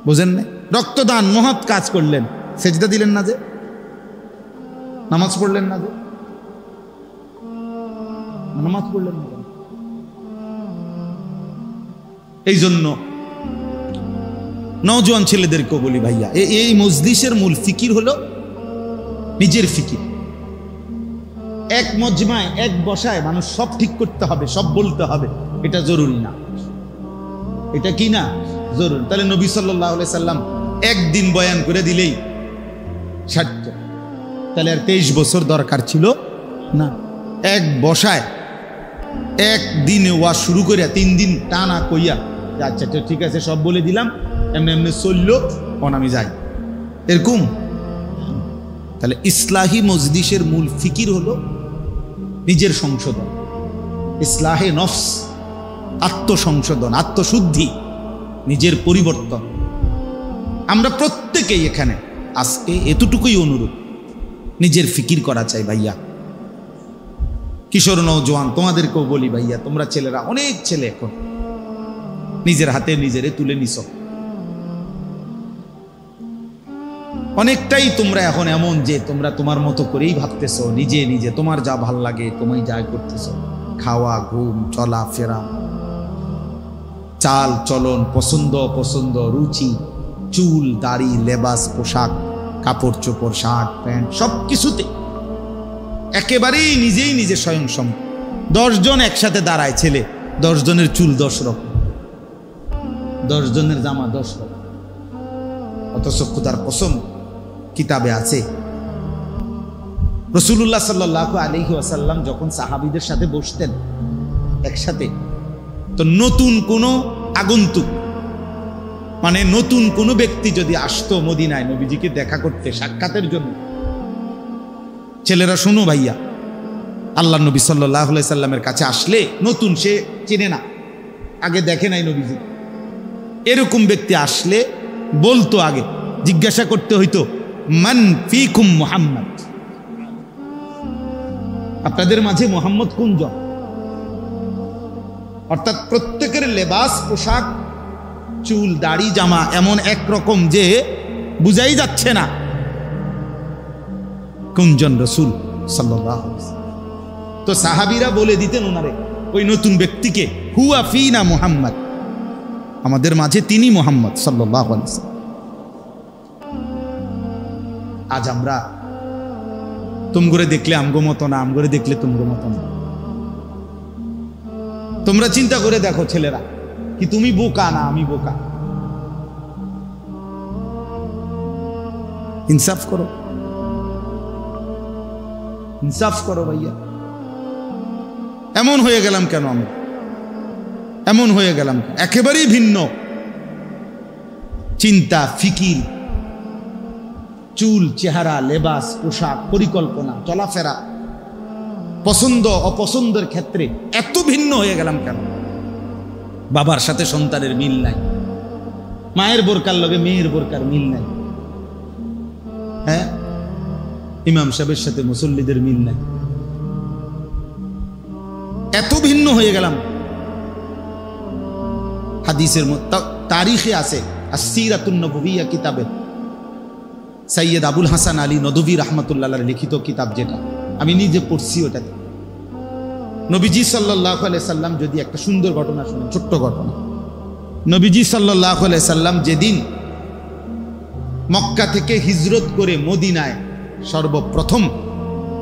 [SPEAKER 1] বোঝেন না? রক্তদান মহৎ কাজ করলেন, সেজদা দিলেন না যে, নামাজ পড়লেন না যে, নামাজ পড়লেন না। এই জন্য নওজোয়ান ছেলেদেরকেও বলি ভাইয়া, এই মজলিসের মূল ফিকির হলো নিজের ফিকির। এক মজমায় এক বসায় মানুষ সব ঠিক করতে হবে, সব বলতে হবে, এটা জরুরি না। এটা কি না জরুরি? তাহলে নবী সাল্লাল্লাহু আলাইহি সাল্লাম একদিন বয়ান করে দিলেই সার্থক, তাহলে আর 23 বছর দরকার ছিল না। এক বসায় একদিনে ওয়াজ শুরু করে 3 দিন টানা কইয়া, আচ্ছা ঠিক আছে সব বলে দিলাম, এমনি এমনি চললো, কোন আমি যাই, এরকম। তাহলে ইসলাহি মজলিসের মূল ফিকির হলো নিজের সংশোধন, ইসলাহে নফস, আত্মসংশোধন, আত্মশুদ্ধি, নিজের পরিবর্তন। আমরা প্রত্যেকেই এখানে আজকে এতটুকুই অনুরোধ, নিজের ফিকির করা চাই ভাইয়া। কিশোর নওজোয়ান তোমাদেরকেও বলি ভাইয়া, তোমরা ছেলেরা, অনেক ছেলে এখন নিজের হাতে নিজেরে তুলে নিছ, অনেকটাই তোমরা এখন এমন যে তোমরা তোমার মতো করেই ভাবতেছো, নিজে নিজে তোমার যা ভাল লাগে তুমি যা করতেছো, খাওয়া, ঘুম, চলা ফেরা, চাল চলন, পছন্দ অপছন্দ, রুচি, চুল, দাড়ি, লেবাস, পোশাক, কাপড় চোপড়, শার্ট প্যান্ট, সব কিছুতে একেবারেই নিজেই নিজে স্বয়ংসম্পূর্ণ। 10 জন একসাথে দাঁড়ায় ছেলে, 10 জনের চুল 10 রকম, 10 জনের জামা 10 রকম। অথচ খোদার কসম কিতাবে আছে, রাসূলুল্লাহ সাল্লাল্লাহু আলাইহি ওয়াসাল্লাম যখন সাহাবীদের সাথে বসতেন একসাথে, তো নতুন কোনো আগন্তুক, মানে নতুন কোনো ব্যক্তি যদি আসতো মদিনায় নবীজিকে দেখা করতে, সাক্ষাতের জন্য, ছেলেরা শোনো ভাইয়া, আল্লাহ নবী সাল্লাল্লাহু আলাইহি সাল্লামের কাছে আসলে নতুন, সে চেনে না, আগে দেখে নাই নবীজি, এরকম ব্যক্তি আসলে বলতো, আগে জিজ্ঞাসা করতে হইতো মান ফিকুম মুহাম্মদ, আপনাদের মাঝে মুহাম্মদ কোন জন? অর্থাৎ প্রত্যেকের লেবাস, পোশাক, চুল, দাড়ি, জামা এমন একরকম যে বুঝাই যাচ্ছে না কোনজন রাসূল সাল্লাল্লাহু আলাইহি ওয়াসাল্লাম। তো সাহাবীরা বলে দিতেন ওনারে, ওই নতুন ব্যক্তিকে, হুয়া ফিনা মুহাম্মদ, আমাদের মাঝে তিনি মুহাম্মদ সাল্লাল্লাহু আলাইহি ওয়াসাল্লাম। আজ আমরা তুমগরে দেখলে আমগো মতো না, আমগরে দেখলে তুমগো মতো না। তোমরা চিন্তা করে দেখো ছেলেরা, কি তুমি বোকা না আমি বোকা? ইনসাফ করো, ইনসাফ করো ভাইয়া। এমন হয়ে গেলাম কেন আমরা? এমন হয়ে গেলাম একেবারেই ভিন্ন। চিন্তা, ফিকির, চুল, চেহারা, লেবাস, পোশাক, পরিকল্পনা, চলাফেরা, পছন্দ অপছন্দের ক্ষেত্রে এত ভিন্ন হয়ে গেলাম কেন? বাবার সাথে সন্তানের মিল নাই, মায়ের বোরকার লগে মেয়ের বোরকার মিল নাই, হ্যাঁ, ইমাম সাহেবের সাথে মুসল্লিদের মিল নাই, এত ভিন্ন হয়ে গেলাম। হাদিসের তারিখে আছে আসসিরাতুন নববিয়্যা কিতাবে সৈয়দ আবুল হাসান আলী নদভী রাহমাতুল্লাহ আলাইহি লিখিত কিতাব, যেটা আমি নিজে পড়ছি, ওটাতে নবীজি সাল্লাল্লাহু আলাইহি সাল্লাম, যদি একটা সুন্দর ঘটনা শুনেন, ছোট্ট ঘটনা। নবীজি সাল্লাল্লাহু আলাইহি সাল্লাম যেদিন মক্কা থেকে হিজরত করে মদিনায় সর্বপ্রথম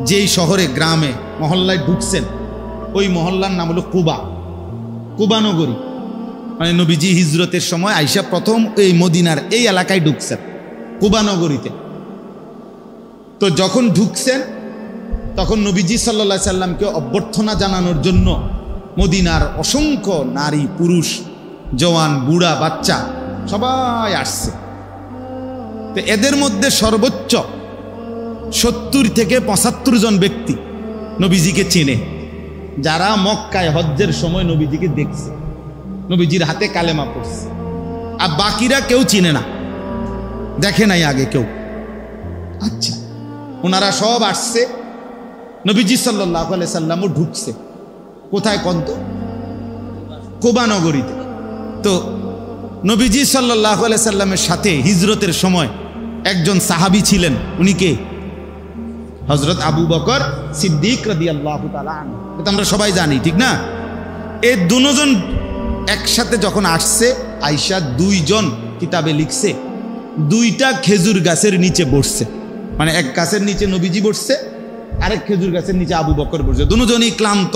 [SPEAKER 1] যেই শহরে, গ্রামে, মহল্লায় ঢুকছেন, ওই মহল্লার নাম হলো কুবা, কুবা নগরী। মানে নবীজি হিজরতের সময় আইসা প্রথম এই মদিনার এই এলাকায় ঢুকছেন, কুবা নগরীতে। তো যখন ঢুকছেন তখন নবীজি সাল্লাল্লাহু আলাইহি সাল্লামকে অভ্যর্থনা জানানোর জন্য মদিনার অসংখ্য নারী, পুরুষ, জওয়ান, বুড়া, বাচ্চা সবাই আসছে। তো এদের মধ্যে সর্বোচ্চ 70 থেকে 75 জন ব্যক্তি নবীজিকে চেনে, যারা মক্কায় হজ্জের সময় নবীজিকে দেখছে, নবীজির হাতে কালেমা পড়ছে। আর বাকিরা কেউ চিনে না, দেখে নাই আগে কেউ। আচ্ছা, ওনারা সব আসছে, নবীজি সাল্লাল্লাহু আলাইহি সাল্লামও ঢুকছে। কোথায়? কন্ত কুবা নগরীতে। তো নবীজি সাল্লাল্লাহু আলাইহি সাল্লামের সাথে হিজরতের সময় একজন সাহাবী ছিলেন, উনি কে? হযরত আবু বকর সিদ্দিক রাদিয়াল্লাহু তাআলা আনহু। এটা আমরা সবাই জানি, ঠিক না? এই দুজন একসাথে যখন আসছে, আয়েশা 2 জন কিতাবে লিখছে, 2টা খেজুর গাছের নিচে বসছে। মানে এক গাছের নিচে নবীজি বসছে, আরেক খেজুর গাছের নিচে আবু বকর বসছে। দুজনই ক্লান্ত,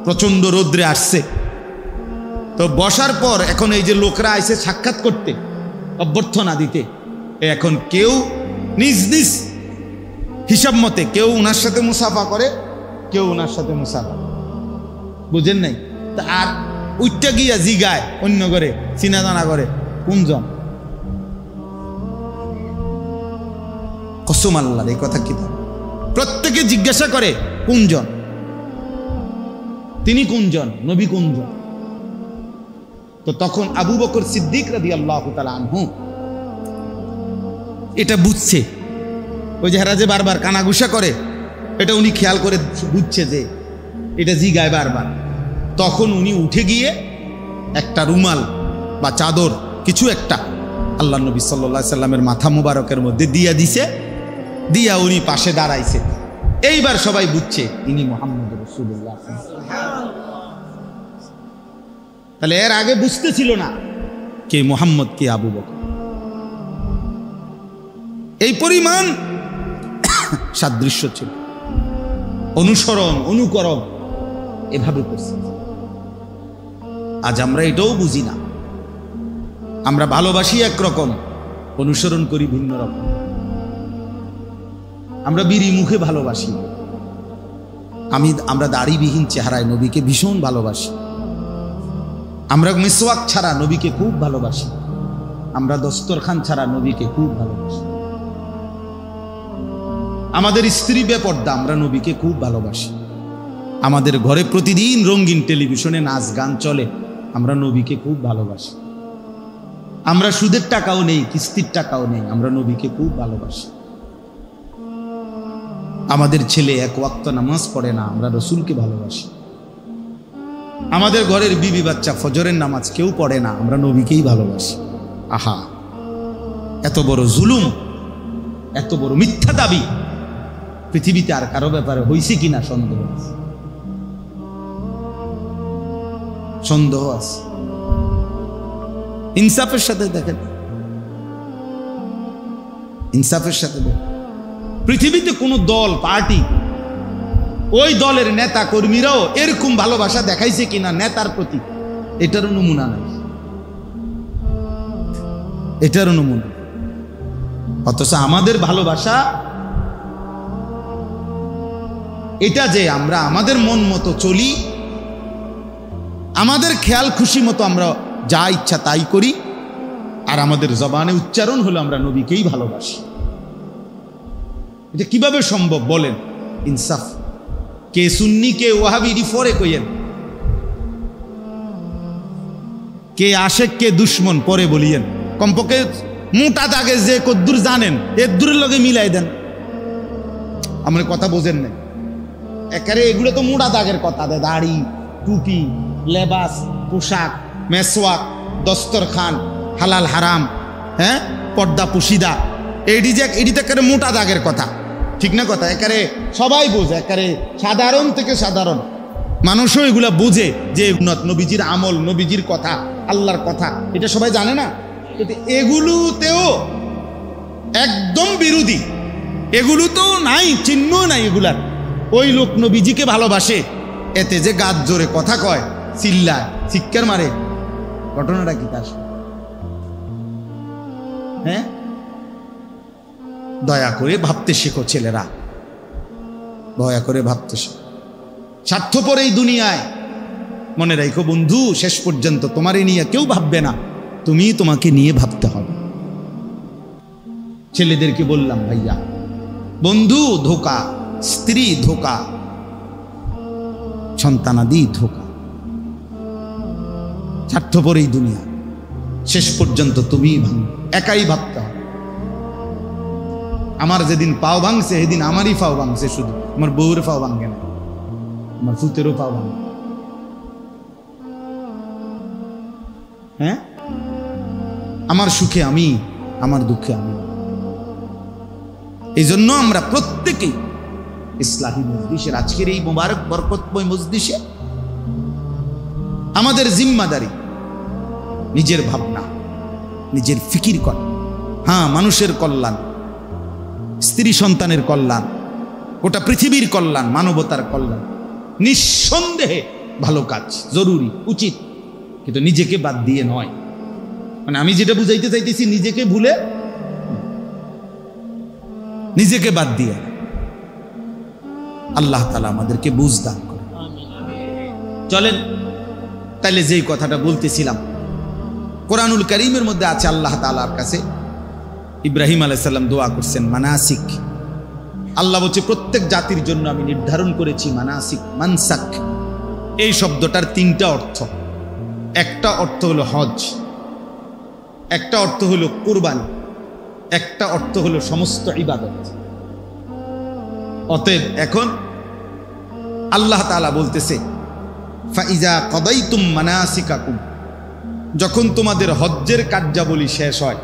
[SPEAKER 1] প্রচন্ড রৌদ্রে আসছে। তো বসার পর এখন এই যে লোকরা আইছে সাক্ষাৎ করতে, অভ্যর্থনা দিতে, এখন কেউ নিজ নিজ হিসাব মতে, কেউ উনার সাথে মুসাফা করে, কেউ উনার সাথে মুসাফা, বুঝেন নাই? তা আর উইটা গিয়া জিগায় অন্য করে, চিনা জানা করে, কোনজন? কসম আল্লাহর, এই কথা কি? প্রত্যেকে জিজ্ঞাসা করে কোনজন, তিনি কোনজন, নবী কোনজন? তো তখন আবু বকর সিদ্দিক রাদিয়াল্লাহু তাআলা আনহু এটা বুঝছে। ওই যে হেরা যে বারবার কানাঘুষা করে, এটা উনি খেয়াল করে বুঝছে যে এটা জিগায় বারবার। তখন উনি উঠে গিয়ে একটা রুমাল বা চাদর কিছু একটা আল্লাহ নবী সাল্লাল্লাহু আলাইহি সাল্লামের মাথা মুবারকের মধ্যে দিয়া দিছে, দিয়া উনি পাশে দাঁড়াইছে। এইবার সবাই বুঝছে ইনি মুহাম্মদ রাসূলুল্লাহ। তাহলে এর আগে বুঝতেছিল না কে মুহাম্মদ, কে আবু বকর। এই পরিমাণ সাদৃশ্য ছিল, অনুসরণ, অনুকরণ এভাবে করছে। আজ আমরা এটাও বুঝি না। আমরা ভালোবাসি একরকম, অনুসরণ করি ভিন্ন রকম। আমরা বিড়ি মুখে ভালোবাসি, আমরা দাড়িবিহীন চেহারায় নবীকে ভীষণ ভালোবাসি। আমরা মিসওয়াক ছাড়া নবীকে খুব ভালোবাসি। আমরা দস্তরখান ছাড়া নবীকে খুব ভালোবাসি। আমাদের স্ত্রী বেপর্দা, আমরা নবীকে খুব ভালোবাসি। আমাদের ঘরে প্রতিদিন রঙিন টেলিভিশনে নাচ গান চলে, আমরা নবীকে খুব ভালোবাসি। আমরা সুদের টাকাও নেই, কিস্তির টাকাও নেই, আমরা নবীকে খুব ভালোবাসি। আমাদের ছেলে 1 ওয়াক্ত নামাজ পড়ে না, আমরা রসুলকে ভালোবাসি। আমাদের ঘরের বিবি বাচ্চা ফজরের নামাজ কেউ পড়ে না, আমরা নবীকেই ভালোবাসি। আহা, এত বড় জুলুম, এত বড় মিথ্যা দাবি পৃথিবীতে আর কারো ব্যাপারে হয়েছে কিনা সন্দেহ আছে, সন্দেহ আছে। ইনসাফের সাথে দেখেন, ইনসাফের সাথে দেখেন, পৃথিবীতে কোনো দল, পার্টি, ওই দলের নেতা কর্মীরাও এরকম ভালোবাসা দেখাইছে কিনা নেতার প্রতি, এটারও নমুনা নাই, এটারও নমুনা। অথচ আমাদের ভালোবাসা এটা যে আমরা আমাদের মন মতো চলি, আমাদের খেয়াল খুশি মতো আমরা যা ইচ্ছা তাই করি, আর আমাদের জবানে উচ্চারণ হলো আমরা নবীকেই ভালোবাসি। এটা কিভাবে সম্ভব বলেন? ইনসাফ। কে সুন্নি কে ওয়াহাবি ফরে কইয়েন, কে আশেক কে দুশ্মন পরে বলিয়েন। কমপক্ষে মোটা দাগে যে কদ্দুর জানেন এর দূরের লগে মিলাই দেন। আমার কথা বোঝেন না একারে, এগুলো তো মোটা দাগের কথা। দাড়ি, টুপি, লেবাস, পোশাক, মেসওয়াক, দস্তরখান, হালাল হারাম, হ্যাঁ, পর্দা পুশিদা, এটি তো একেবারে মোটা দাগের কথা, ঠিক না কথা? একারে সবাই বোঝে, একারে সাধারণ থেকে সাধারণ মানুষও এগুলা বোঝে যে নবীজির আমল, নবীজির কথা, আল্লাহর কথা, এটা সবাই জানে না। এগুলোতেও একদম বিরোধী, এগুলো তো নাই, চিহ্ন নাই এগুলার। ওই লোক নবীজিকে ভালোবাসে, এতে যে গাছ জোরে কথা কয়, চিল্লায়, চিৎকার মারে, ঘটনাটা কি তার? হ্যাঁ, দয়া করে ভাবতে শেখো ছেলেরা, দয়া করে ভাবতে শেখো। স্বার্থপর এই দুনিয়ায় মনে রাখো বন্ধু, শেষ পর্যন্ত তোমারে নিয়ে কেউ ভাববে না, তুমি তোমাকে নিয়ে ভাবতে হবে। ছেলেদেরকে বললাম, ভাইয়া, বন্ধু ধোকা, স্ত্রী ধোকা, সন্তানাদি ধোকা, স্বার্থপর এই দুনিয়া, শেষ পর্যন্ত তুমি একাই ভাবতে হবে। আমার যেদিন পাও ভাঙছে সেদিন আমারই পাও ভাঙছে, শুধু আমার বউর পাও ভাঙে না, আমার ফুতেরও পাও ভাঙে। হ্যাঁ, আমার সুখে আমি, আমার দুঃখে আমি। এই জন্য আমরা প্রত্যেকেই ইসলাহী মজলিসের আজকের এই মোবারক বরকতময় মজলিসে আমাদের জিম্মাদারি নিজের ভাবনা, নিজের ফিকির করা। হ্যাঁ, মানুষের কল্যাণ, স্ত্রী সন্তানের কল্যাণ, গোটা পৃথিবীর কল্যাণ, মানবতার কল্যাণ নিঃসন্দেহে ভালো কাজ, জরুরি, উচিত, কিন্তু নিজেকে বাদ দিয়ে নয়। মানে আমি যেটা বুঝাইতে চাইতেছি, নিজেকে ভুলে, নিজেকে বাদ দিয়ে। আল্লাহ তাআলা আমাদেরকে বুঝ দান করে। চলেন তাইলে যেই কথাটা বলতেছিলাম, কোরআনুল কারীমের মধ্যে আছে আল্লাহ তাআলার কাছে ইব্রাহিম আলাইহিস সালাম দোয়া করছেন মানাসিক। আল্লাহ বলছে প্রত্যেক জাতির জন্য আমি নির্ধারণ করেছি মানাসিক, মানসাক। এই শব্দটার তিনটা অর্থ। একটা অর্থ হলো হজ, একটা অর্থ হলো কুরবানি, একটা অর্থ হলো সমস্ত ইবাদত। অতএব এখন আল্লাহ তাআলা বলতেছে ফাইজা কদাইতুম মানাসিকাকুম, যখন তোমাদের হজ্জের কার্যাবলী শেষ হয়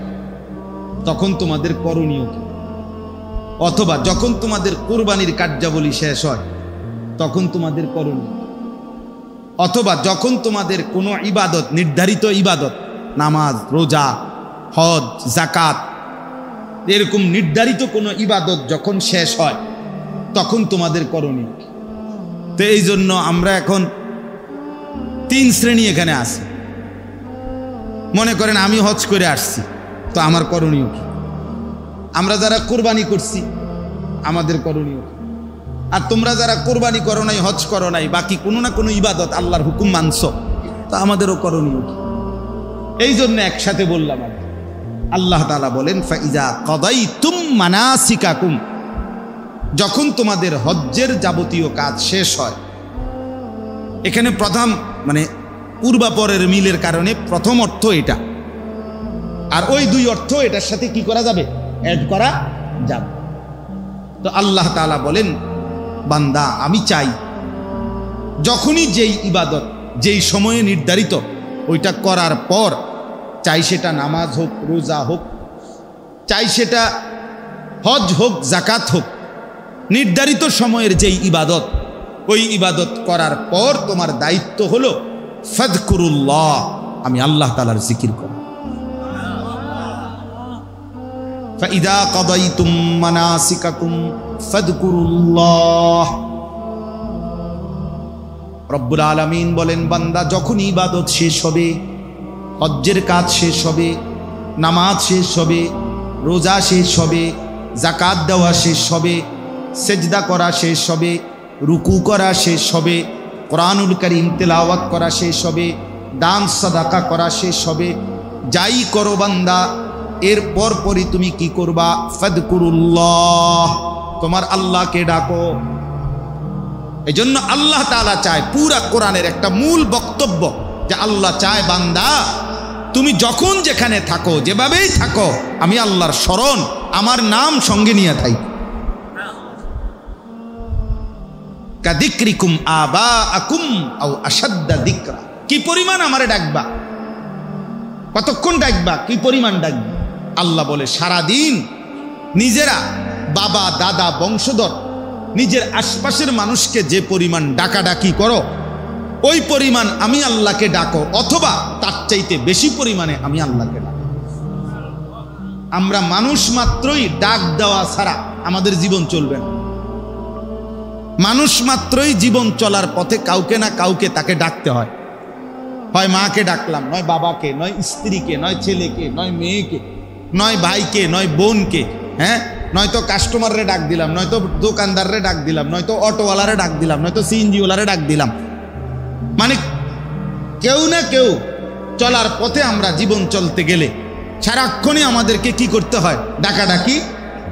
[SPEAKER 1] তখন তোমাদের করণীয় কি? অথবা যখন তোমাদের কুরবানির কার্যাবলী শেষ হয় তখন তোমাদের করণীয়, অথবা যখন তোমাদের কোনো ইবাদত, নির্ধারিত ইবাদত, নামাজ, রোজা, হজ, যাকাত, এরকম নির্ধারিত কোনো ইবাদত যখন শেষ হয় তখন তোমাদের করণীয়। তো এই জন্য আমরা এখন তিন শ্রেণী এখানে আছি। মনে করেন আমি হজ করে আসছি, তো আমার করণীয় কি? আমরা যারা কোরবানি করছি আমাদের করণীয় কি? আর তোমরা যারা কোরবানি করো নাই, হজ করো নাই, বাকি কোনো না কোনো ইবাদত আল্লাহর হুকুম মানছো, তো আমাদেরও করণীয় কি? এই জন্য একসাথে বললাম। আল্লাহ তাআলা বলেন ফাইজা কদাইতুম মানাসিকাকুম, যখন তোমাদের হজ্জের যাবতীয় কাজ শেষ হয়। এখানে প্রথম মানে পূর্বাপরের মিলের কারণে প্রথম অর্থ এটা, আর ওই দুই অর্থ এটার সাথে কি করা যাবে? অ্যাড করা যাবে। তো আল্লাহ তাআলা বলেন বান্দা আমি চাই যখনই যেই ইবাদত যেই সময়ে নির্ধারিত ওইটা করার পর, চাই সেটা নামাজ হোক, রোজা হোক, চাই সেটা হজ হোক, যাকাত হোক, নির্ধারিত সময়ের যেই ইবাদত, ওই ইবাদত করার পর তোমার দায়িত্ব হলো ফাযকুরুল্লাহ, আমি আল্লাহ তাআলার জিকির করব। ফাইদা কাদাইতুম মানাসিকাকুম ফাযকুরুল্লাহ। রব্বুল আলামিন বলেন বান্দা যখন ইবাদত শেষ হবে, হজ্জের কাজ শেষ হবে, নামাজ শেষ হবে, রোজা শেষ হবে, যাকাত দেওয়া শেষ হবে, সেজদা করা শেষ হবে, রুকু করা শেষ হবে, কোরআনুল কারীম তেলাওয়াত করা শেষ হবে, দান সাদাকা করা শেষ হবে, যাই করো বান্দা, এর পরপরই তুমি কি করবা? ফাদকুরুল্লাহ, তোমার আল্লাহকে ডাকো। এই জন্য আল্লাহ তাআলা চায়, পুরা কোরআনের একটা মূল বক্তব্য যে আল্লাহ চায় বান্দা তুমি যখন যেখানে থাকো, যেভাবেই থাকো, আমি আল্লাহর স্মরণ, আমার নাম সঙ্গে নিয়ে থাকি। কাদিক্রিকুম আবাআকুম আও আশাদ্দা যিকরা, কি পরিমাণ আমারে ডাকবা, কতক্ষণ ডাকবা, কি পরিমাণ ডাকবা। আল্লাহ বলে সারাদিন নিজেরা, বাবা দাদা বংশধর, নিজের আশপাশের মানুষকে যে পরিমাণ ডাকাডাকি করো, ওই পরিমাণ আমি আল্লাহকে ডাকো, অথবা তার চাইতে বেশি পরিমাণে আমি আল্লাহকে ডাকো। আমরা মানুষ মাত্রই ডাক দেওয়া ছাড়া আমাদের জীবন চলবে না। মানুষ মাত্রই জীবন চলার পথে কাউকে না কাউকে তাকে ডাকতে হয়। হয় মাকে ডাকলাম, নয় বাবাকে, নয় স্ত্রীকে, নয় ছেলেকে, নয় মেয়েকে, নয় ভাইকে, নয় বোনকে, হ্যাঁ, নয়তো কাস্টমাররে ডাক দিলাম, নয়তো দোকানদাররে ডাক দিলাম, নয়তো অটোওয়ালারে ডাক দিলাম, নয়তো সিএনজিওয়ালারে ডাক দিলাম। মানে কেউ না কেউ চলার পথে আমরা জীবন চলতে গেলে সারাক্ষণই আমাদেরকে কি করতে হয়? ডাকাডাকি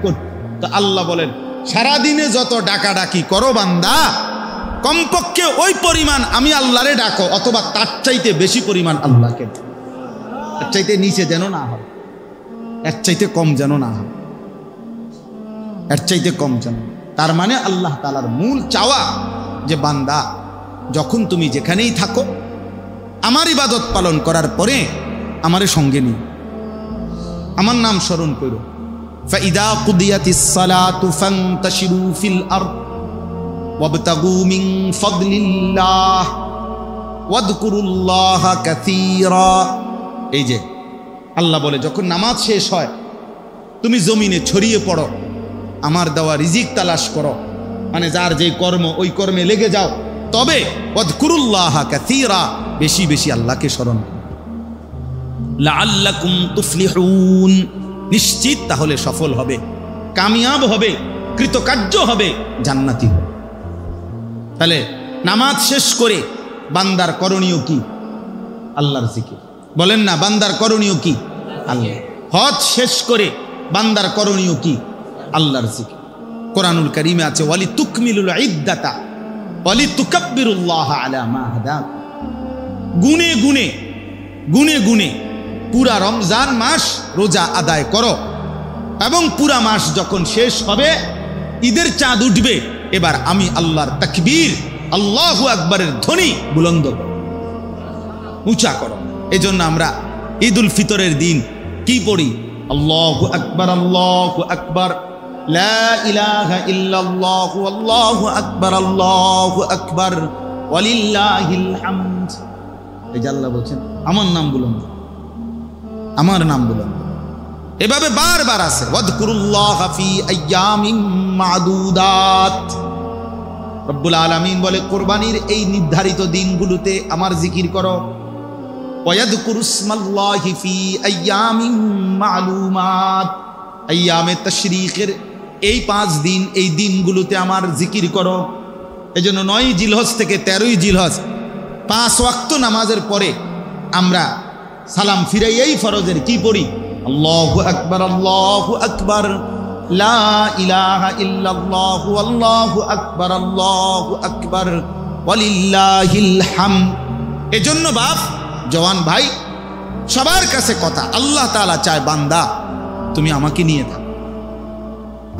[SPEAKER 1] করতে। তো আল্লাহ বলেন সারাদিনে যত ডাকাডাকি করো বান্দা, কমপক্ষে ওই পরিমাণ আমি আল্লাহরে ডাকো, অথবা তার চাইতে বেশি পরিমাণ আল্লাহকে। এর চাইতে নিচে যেন না হয়, এর চাইতে কম যেন না হয়, এর চাইতে কম যেন। তার মানে আল্লাহ তাআলার মূল চাওয়া যে বান্দা যখন তুমি যেখানেই থাকো, আমার ইবাদত পালন করার পরে আমারে সঙ্গে নিয়ে আমার নাম স্মরণ করো। ফাইদা কুদিয়াতিস সালাতু ফান্তাশিরু ফিল আরদ ওয়াবতাগু মিন ফাদলিল্লাহ ওয়াযকুরুল্লাহা কাসীরা। এই যে আল্লাহ বলে যখন নামাজ শেষ হয় তুমি জমিনে ছড়িয়ে পড়ো, আমার দেওয়া রিজিক তালাশ করো, মানে যার যে কর্ম ওই কর্মে লেগে যাও, তবে ওয়াযকুরুল্লাহা কাসীরা, বেশি বেশি আল্লাহকে স্মরণ করো। লাআল্লাকুম তুফলিহুন, নিশ্চিত তাহলে সফল হবে, কামিয়াব হবে, কৃতকার্য হবে, জান্নাতি হবে। তাহলে নামাজ শেষ করে বান্দার করণীয় কি? আল্লাহর জিকির। বলেন না, বান্দার করণীয় কি? আল্লাহ। হজ শেষ করে বান্দার করণীয় কি? আল্লাহর জিকির। কোরআনুল কারীমে আছে ওয়ালি তুকমিলুল ইদ্দাতা ওয়ালি তুকাব্বিরুল্লাহ আলা মা হাদাকুম। গুনে গুনে গুনে গুনে পুরা রমজান মাস রোজা আদায় করো, এবং পুরা মাস যখন শেষ হবে, ঈদের চাঁদ উঠবে, এবার আমি আল্লাহর তাকবীর, আল্লাহু আকবারের ধ্বনি বুলন্দ করো, উঁচা করো। এই জন্য আমরা ঈদুল ফিতরের দিন কি পড়ি? আল্লাহু আকবার, আল্লাহু আকবার, লা ইলাহা ইল্লাল্লাহু, আল্লাহু আকবার, ওয়ালিল্লাহিল হামদ। এই যে আল্লাহ বলছেন আমার নাম বুলন্দ, আমার নাম বুলন্দ। এভাবে বারবার আছে ওয়াযকুরুল্লাহা ফি আইয়ামিন মা'দুদাত। রব্বুল আলামিন বলে কোরবানির এই নির্ধারিত দিনগুলোতে আমার জিকির করো। ওয়াযকুরুসমাল্লাহি ফি আইয়ামিন মা'লুমাত, আইয়ামে তাশরীকের এই 5 দিন, এই দিনগুলোতে আমার জিকির করো। এজন্য 9 জিলহজ থেকে 13 জিলহজ 5 ওয়াক্ত নামাজের পরে আমরা সালাম ফিরাইয়াই ফরজের কি পড়ি? আল্লাহু আকবার, আল্লাহু আকবার, লা ইলাহা ইল্লাল্লাহু, আল্লাহু আকবার, ওয়ালিল্লাহিল হামদ। এজন্য বাপ, জওয়ান ভাই, সবার কাছে কথা, আল্লাহ তাআলা চায় বান্দা তুমি আমাকে নিয়ে থাকো,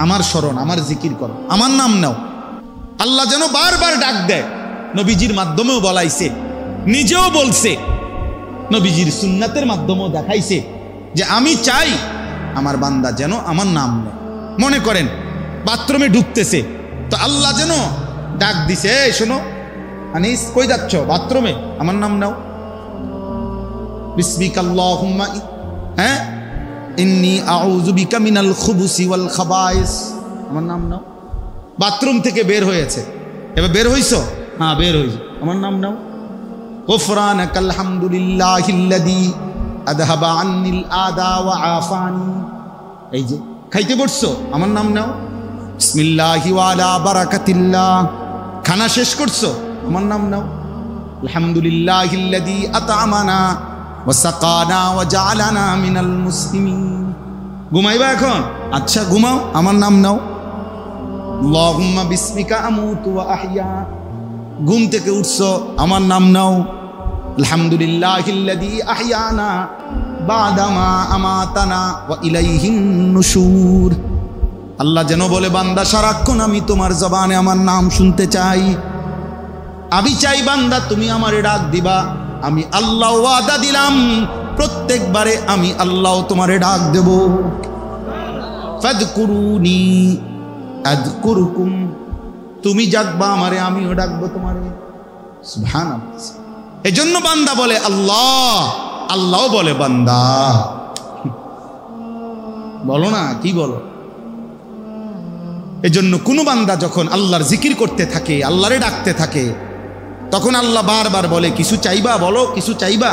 [SPEAKER 1] আমার স্মরণ, আমার জিকির করো, আমার নাম নাও। আল্লাহ যেন বারবার ডাক দেয়। নবীজির মাধ্যমেও বলাইছে, নিজেও বলছে, নবীজির সুন্নাতের মাধ্যমেও দেখাইছে যে আমি চাই আমার বান্দা যেন আমার নাম নেয়। মনে করেন বাথরুমে ঢুকতেছে, তো আল্লাহ যেন ডাক দিছে, এই শোনো আনিস, কই যাচ্ছ? বাথরুমে, আমার নাম নাও। বিসমিকাল্লাহুম্মা, হ্যাঁ, ইন্নী আউযু বিকা মিনাল খুবুসি ওয়াল খাবায়েস, আমার নাম নাও। বাথরুম থেকে বের হয়েছে, এবার বের হইছো? হ্যাঁ বের হইছো, আমার নাম নাও। গুফরানাকাল হামদুলিল্লাহিল্লাযী আযহাবা আন্নিল আদা ওয়া আফানি। এই যে খাইতে বসছো, আমার নাম নাও। বিসমিল্লাহি ওয়া আলা বারাকাতিল্লাহ। খানা শেষ করছো, আমার নাম নাও। আলহামদুলিল্লাহিল্লাযী আত'আমানা ওয়াসাকানা ওয়া জাআলানা মিনাল মুসলিমিন। ঘুমাইবা এখন? আচ্ছা ঘুমাও, আমার নাম নাও। আল্লাহুম্মা বিসমিকা আমুতু ওয়া আহইয়া। ঘুম থেকে উঠছো, আমার নাম নাও। আলহামদুলিল্লাহিল্লাযী আহইয়ানা বাদামা আমাতানা ওয়া ইলাইহিন নুশুর। আল্লাহ যেন বলে, বান্দা সারাক্ষণ আমি তোমার জবানে আমার নাম শুনতে চাই। আমি চাই বান্দা তুমি আমারে ডাক দিবা। আমি আল্লাহ ওয়াদা দিলাম প্রত্যেকবারে আমি আল্লাহ তোমারে ডাক দেব। ফাযকুরুনি আযকুরুকুম, তুমি ডাকবা আমারে, আমিও ডাকবো তোমারে। সুবহানাল্লাহ। এজন্য বান্দা বলে আল্লাহ, আল্লাহও বলে বান্দা। বলো না, কি বলো? এজন্য কোনো বান্দা যখন আল্লাহর জিকির করতে থাকে, আল্লাহরে ডাকতে থাকে, তখন আল্লাহ বারবার বলে কিছু চাইবা, বলো কিছু চাইবা।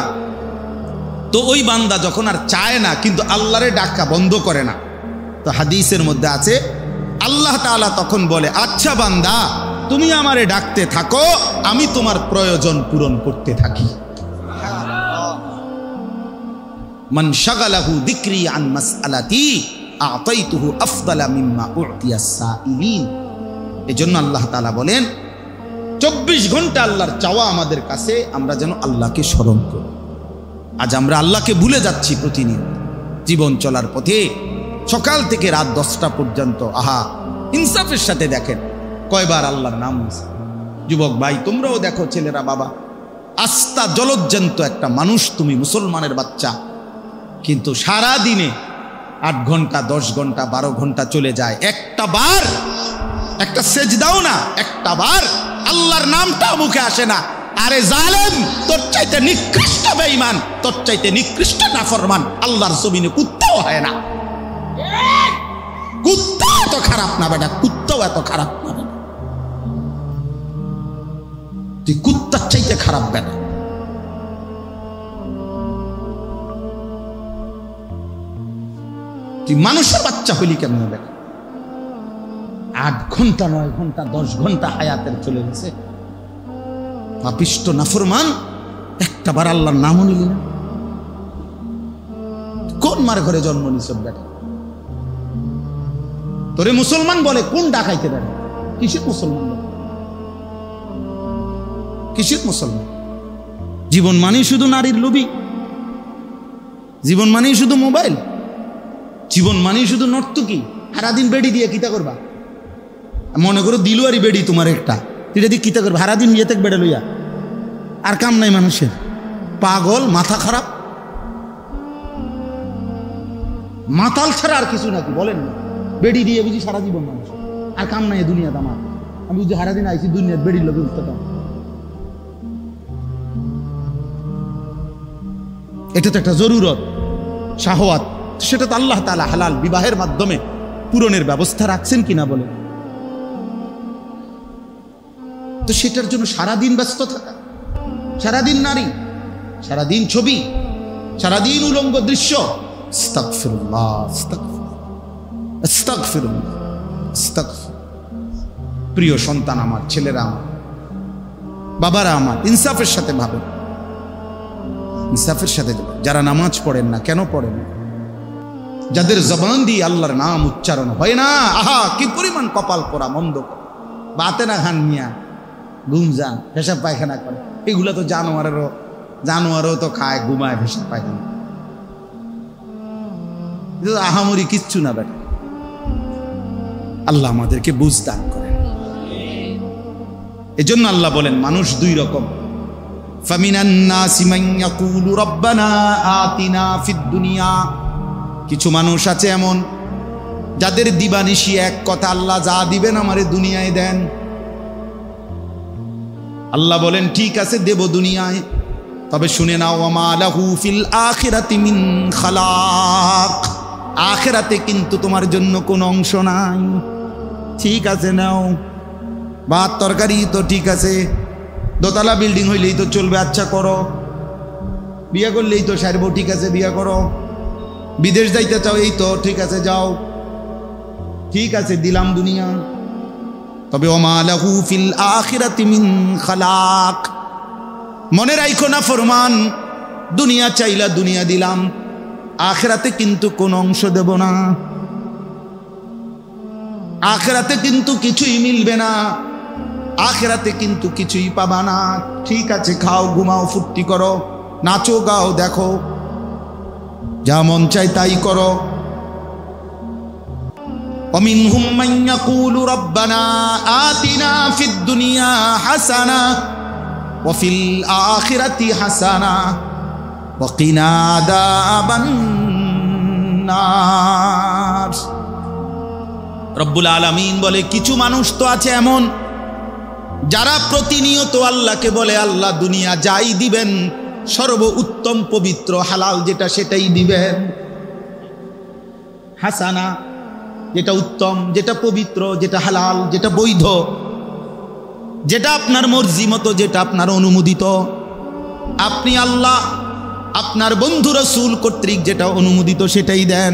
[SPEAKER 1] তো ওই বান্দা যখন আর চায় না কিন্তু আল্লাহরে ডাকা বন্ধ করে না, তো হাদিসের মধ্যে আছে আল্লাহ তাআলা তখন বলে, আচ্ছা বান্দা তুমি আমারে ডাকতে থাকো, আমি তোমার প্রয়োজন পূরণ করতে থাকি। মান শাগালাহু যিকরি আন মাসআলাতি আ'তাইতুহু আফদালা মিম্মা উ'তিয়াস সাইলিন। এজন্য আল্লাহ তাআলা বলেন 24 ঘন্টা আল্লাহর চাওয়া আমাদের কাছে, আমরা যেন আল্লাহকে স্মরণ করি। আজ আমরা আল্লাহকে ভুলে যাচ্ছি প্রতিনিয়ত জীবন চলার পথে। সকাল থেকে রাত 10টা পর্যন্ত আহা ইনসাফের সাথে দেখেন কয়বার আল্লাহর নাম হয়েছে। যুবক ভাই তোমরাও দেখো, ছেলেরা, বাবা, আস্থা জলজ্জান্ত একটা মানুষ তুমি, মুসলমানের বাচ্চা, কিন্তু সারা দিনে 8 ঘন্টা 10 ঘন্টা 12 ঘন্টা চলে যায়, একটা বার একটা সেজদাও না, একটা বার আল্লাহর নামটা মুখে আসে না। আরে জালেম, তোর চাইতে নিকৃষ্ট বেঈমান, তোর চাইতে নিকৃষ্ট নাফরমান আল্লাহর জমিনে কুত্তাও হয় না। কুত্তা এত খারাপ না বেটা, কুত্তাও এত খারাপ না বেটা, তুই কুত্তার চাইতে খারাপ বেটা। তুই মানুষের বাচ্চা হইলি কেমন বেটা? 8 ঘন্টা 9 ঘন্টা 10 ঘন্টা হায়াতের চলে গেছে, পাপিষ্ট নাফরমান, একটা বার আল্লাহর নামও নিলি না। কোন মার ঘরে জন্ম নিছ বেটা? তোরে মুসলমান বলে কোন ডাকাইতে পারে? কিসের মুসলমান বলে? কিসের মুসলমান? জীবন মানেই শুধু নারীর লোভী, জীবন মানেই শুধু মোবাইল, জীবন মানেই শুধু নর্তকী। সারাদিন বেড়ি দিয়ে কিতা করবা? মনে করো দিলুয়ারি বেড়ি তোমার একটা, এটা দিয়ে কিতা করবা? সারাদিন ইয়ে থেকে বেড়ে লইয়া আর কাম নাই মানুষের। পাগল, মাথা খারাপ, মাতাল ছাড়া আর কিছু নাকি বলেন না? বেড়ি দিয়ে বুঝি সারা জীবন মানুষ, আর কাম নাই দুনিয়াতে আমার। আমি বুঝি সারাদিন আইসি দুনিয়ার বেড়ির লোকে উঠতাম। এটা তো একটা জরুরত, শাহওয়াত, সেটা তো আল্লাহ তাআলা হালাল বিবাহের মাধ্যমে পূরণের ব্যবস্থা রাখছেন কিনা বলে। তো সেটার জন্য সারাদিন ব্যস্ত থাকা, সারাদিন নারী, সারাদিন ছবি, সারাদিন উলঙ্গ দৃশ্য। আস্তাগফিরুল্লাহ, আস্তাগফিরুল্লাহ, আস্তাগফির। প্রিয় সন্তান আমার, ছেলেরা আমার, বাবারা আমার, ইনসাফের সাথে ভাবেন, ইনসাফের সাথে। যারা নামাজ পড়েন না, কেন পড়েন? যাদের জবান দিয়ে আল্লাহর নাম উচ্চারণ হয় না, আহা কি পরিমাণ কপাল পোড়া, মন্দ বাতে না খান মিয়া, ঘুম যান, পেশাব পায়খানা করে, এগুলো তো জানোয়ারও তো খায়, ঘুমায়, পেশাব পায়খানা, আহামরি কিচ্ছু না বেটা। আল্লাহ আমাদেরকে বুঝ দান করেন। এজন্য আল্লাহ বলেন মানুষ 2 রকম। ফামিনান নাসি মান ইয়াকুলু রাব্বানা আতিনা ফিদ দুনিয়া। কিছু মানুষ আছে এমন যাদের দিবানিশি এক কথা, আল্লাহ যা দিবেন আমারে দুনিয়ায় দেন। আল্লাহ বলেন ঠিক আছে দেব দুনিয়ায়, তবে শুনে নাও ওয়ামা লাহু ফিল আখিরাতি মিন খালাক। আখিরাতে কিন্তু তোমার জন্য কোনো অংশ নাই। ঠিক আছে নাও, ভাত তরকারি তো ঠিক আছে, দোতলা বিল্ডিং হইলেই তো চলবে, আচ্ছা করো। বিয়ে করলেই তো সারব, ঠিক আছে বিয়ে করো। বিদেশ যাইতে চাও, এই তো ঠিক আছে যাও, ঠিক আছে দিলাম দুনিয়া। তবে ওমা লাহু ফিল আখিরাতি মিন খালাক। মনে রাখো না ফরমান, দুনিয়া চাইলা দুনিয়া দিলাম, আখিরাতে কিন্তু কোনো অংশ দেব না, আখিরাতে কিন্তু কিছুই মিলবে না, আখিরাতে কিন্তু কিছুই পাবা না। ঠিক আছে, খাও, ঘুমাও, ফুর্তি করো, নাচো, গাও, দেখো, যা মন চাই তাই করো। ومنهم من يقول ربنا آتنا في الدنيا حسنة وفي الآخرة حسنة وقنا عذاب النار। রব্বুল আলামিন বলে, কিছু মানুষ তো আছে এমন যারা প্রতিনিয়ত আল্লাহকে বলে, আল্লাহ দুনিয়া যাই দিবেন সর্ব উত্তম পবিত্র হালাল যেটা সেটাই দিবেন। হাসানা যেটা উত্তম, যেটা পবিত্র, যেটা হালাল, যেটা বৈধ, যেটা আপনার মর্জি মতো, যেটা আপনার অনুমোদিত, আপনি আল্লাহ আপনার বন্ধু রাসূল কর্তৃক যেটা অনুমোদিত সেটাই দেন।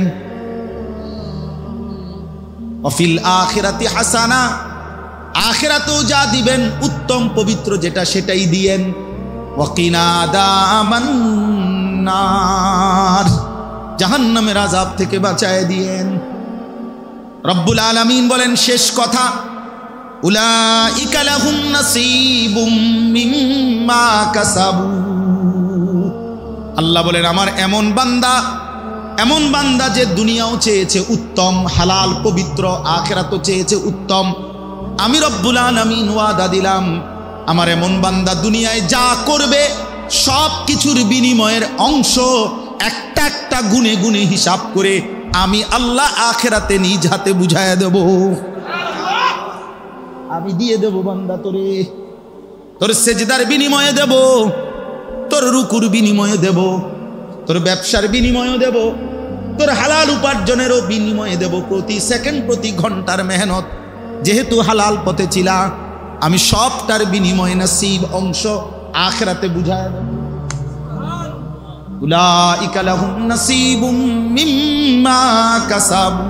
[SPEAKER 1] ওয়াফিল আখিরাতি হাসানা, আখিরাতেও যা দিবেন উত্তম পবিত্র যেটা সেটাই দিয়েন। ওয়াকিনা আযাবান নার, জাহান্নামের আযাব থেকে বাঁচায় দিয়েন। রব্বুল আলামিন বলেন শেষ কথা, উলাইকা লাহুম নাসীবুম মিম্মা কাসাবু। আল্লাহ বলেন, আমার এমন বান্দা যে দুনিয়াও চেয়েছে উত্তম হালাল পবিত্র, আখিরাতও চেয়েছে উত্তম, আমি রব্বুল আলামিন ওয়াদা দিলাম আমার এমন বান্দা দুনিয়ায় যা করবে সব কিছুর বিনিময়ের অংশ একটা একটা গুনে গুনে হিসাব করে আমি আল্লাহ আখিরাতে নিজ হাতে বুঝায়া দেব। আমি দিয়ে দেব বান্দা, তোর সেজদার বিনিময়ে দেব, তোর রুকুর বিনিময়ে দেব, তোর ব্যবসার বিনিময়ে দেব, তোর হালাল উপার্জনেরও বিনিময়ে দেব। প্রতি সেকেন্ড প্রতি ঘন্টার মেহনত যেহেতু হালাল পথে ছিলা, আমি সবটার বিনিময়ে নসিব অংশ আখিরাতে বুঝায়া দেব। উলাইকা লাহুম নাসীবুম মিম্মা কাসাবু।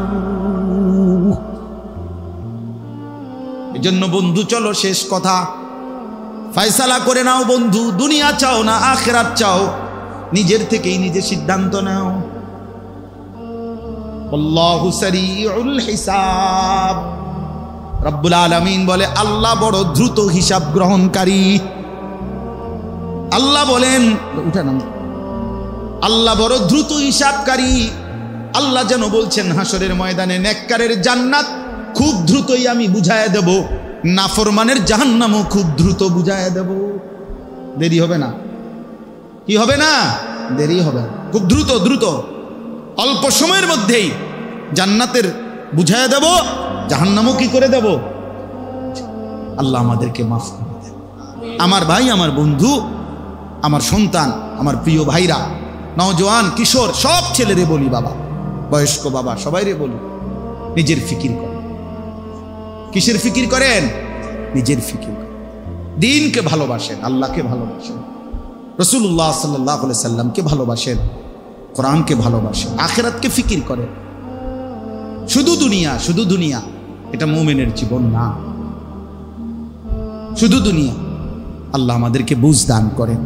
[SPEAKER 1] এজন্য বন্ধু চলো শেষ কথা, ফয়সালা করে নাও বন্ধু, দুনিয়া চাও না আখিরাত চাও, নিজের থেকেই নিজে সিদ্ধান্ত নাও। আল্লাহু সারিউল হিসাব। রব্বুল আলামিন বলে, আল্লাহ বড় দ্রুত হিসাব গ্রহণকারী। আল্লাহ বলেন, উঠে নাম, আল্লাহ বড় দ্রুত হিসাবকারী। আল্লাহ যেন বলছেন হাসরের ময়দানে, নেককারের জান্নাত খুব দ্রুতই আমি বুঝায় দেব, নাফরমানের জাহান্নামও খুব দ্রুত বুঝায় দেব। দেরি হবে না, কি হবে না, দেরি হবে, খুব দ্রুত দ্রুত অল্প সময়ের মধ্যেই জান্নাতের বুঝায় দেব, জাহান্নামও কি করে দেব। আল্লাহ আমাদেরকে মাফ করে দেন। আমার ভাই, আমার বন্ধু, আমার সন্তান, আমার প্রিয় ভাইরা, নওজোয়ান, কিশোর, সব ছেলেরে বলি, বাবা, বয়স্ক বাবা, সবাইরে বলি, নিজের ফিকির করেন। কিসের ফিকির করেন? নিজের ফিকির করেন। দ্বীনকে ভালোবাসেন, আল্লাহকে ভালোবাসেন, রাসূলুল্লাহ সাল্লাল্লাহু আলাইহি সাল্লামকে ভালোবাসেন, কোরআনকে ভালোবাসেন, আখিরাতকে ফিকির করেন। শুধু দুনিয়া এটা মুমিনের জীবন না, শুধু দুনিয়া। আল্লাহ আমাদেরকে বুঝ দান করেন।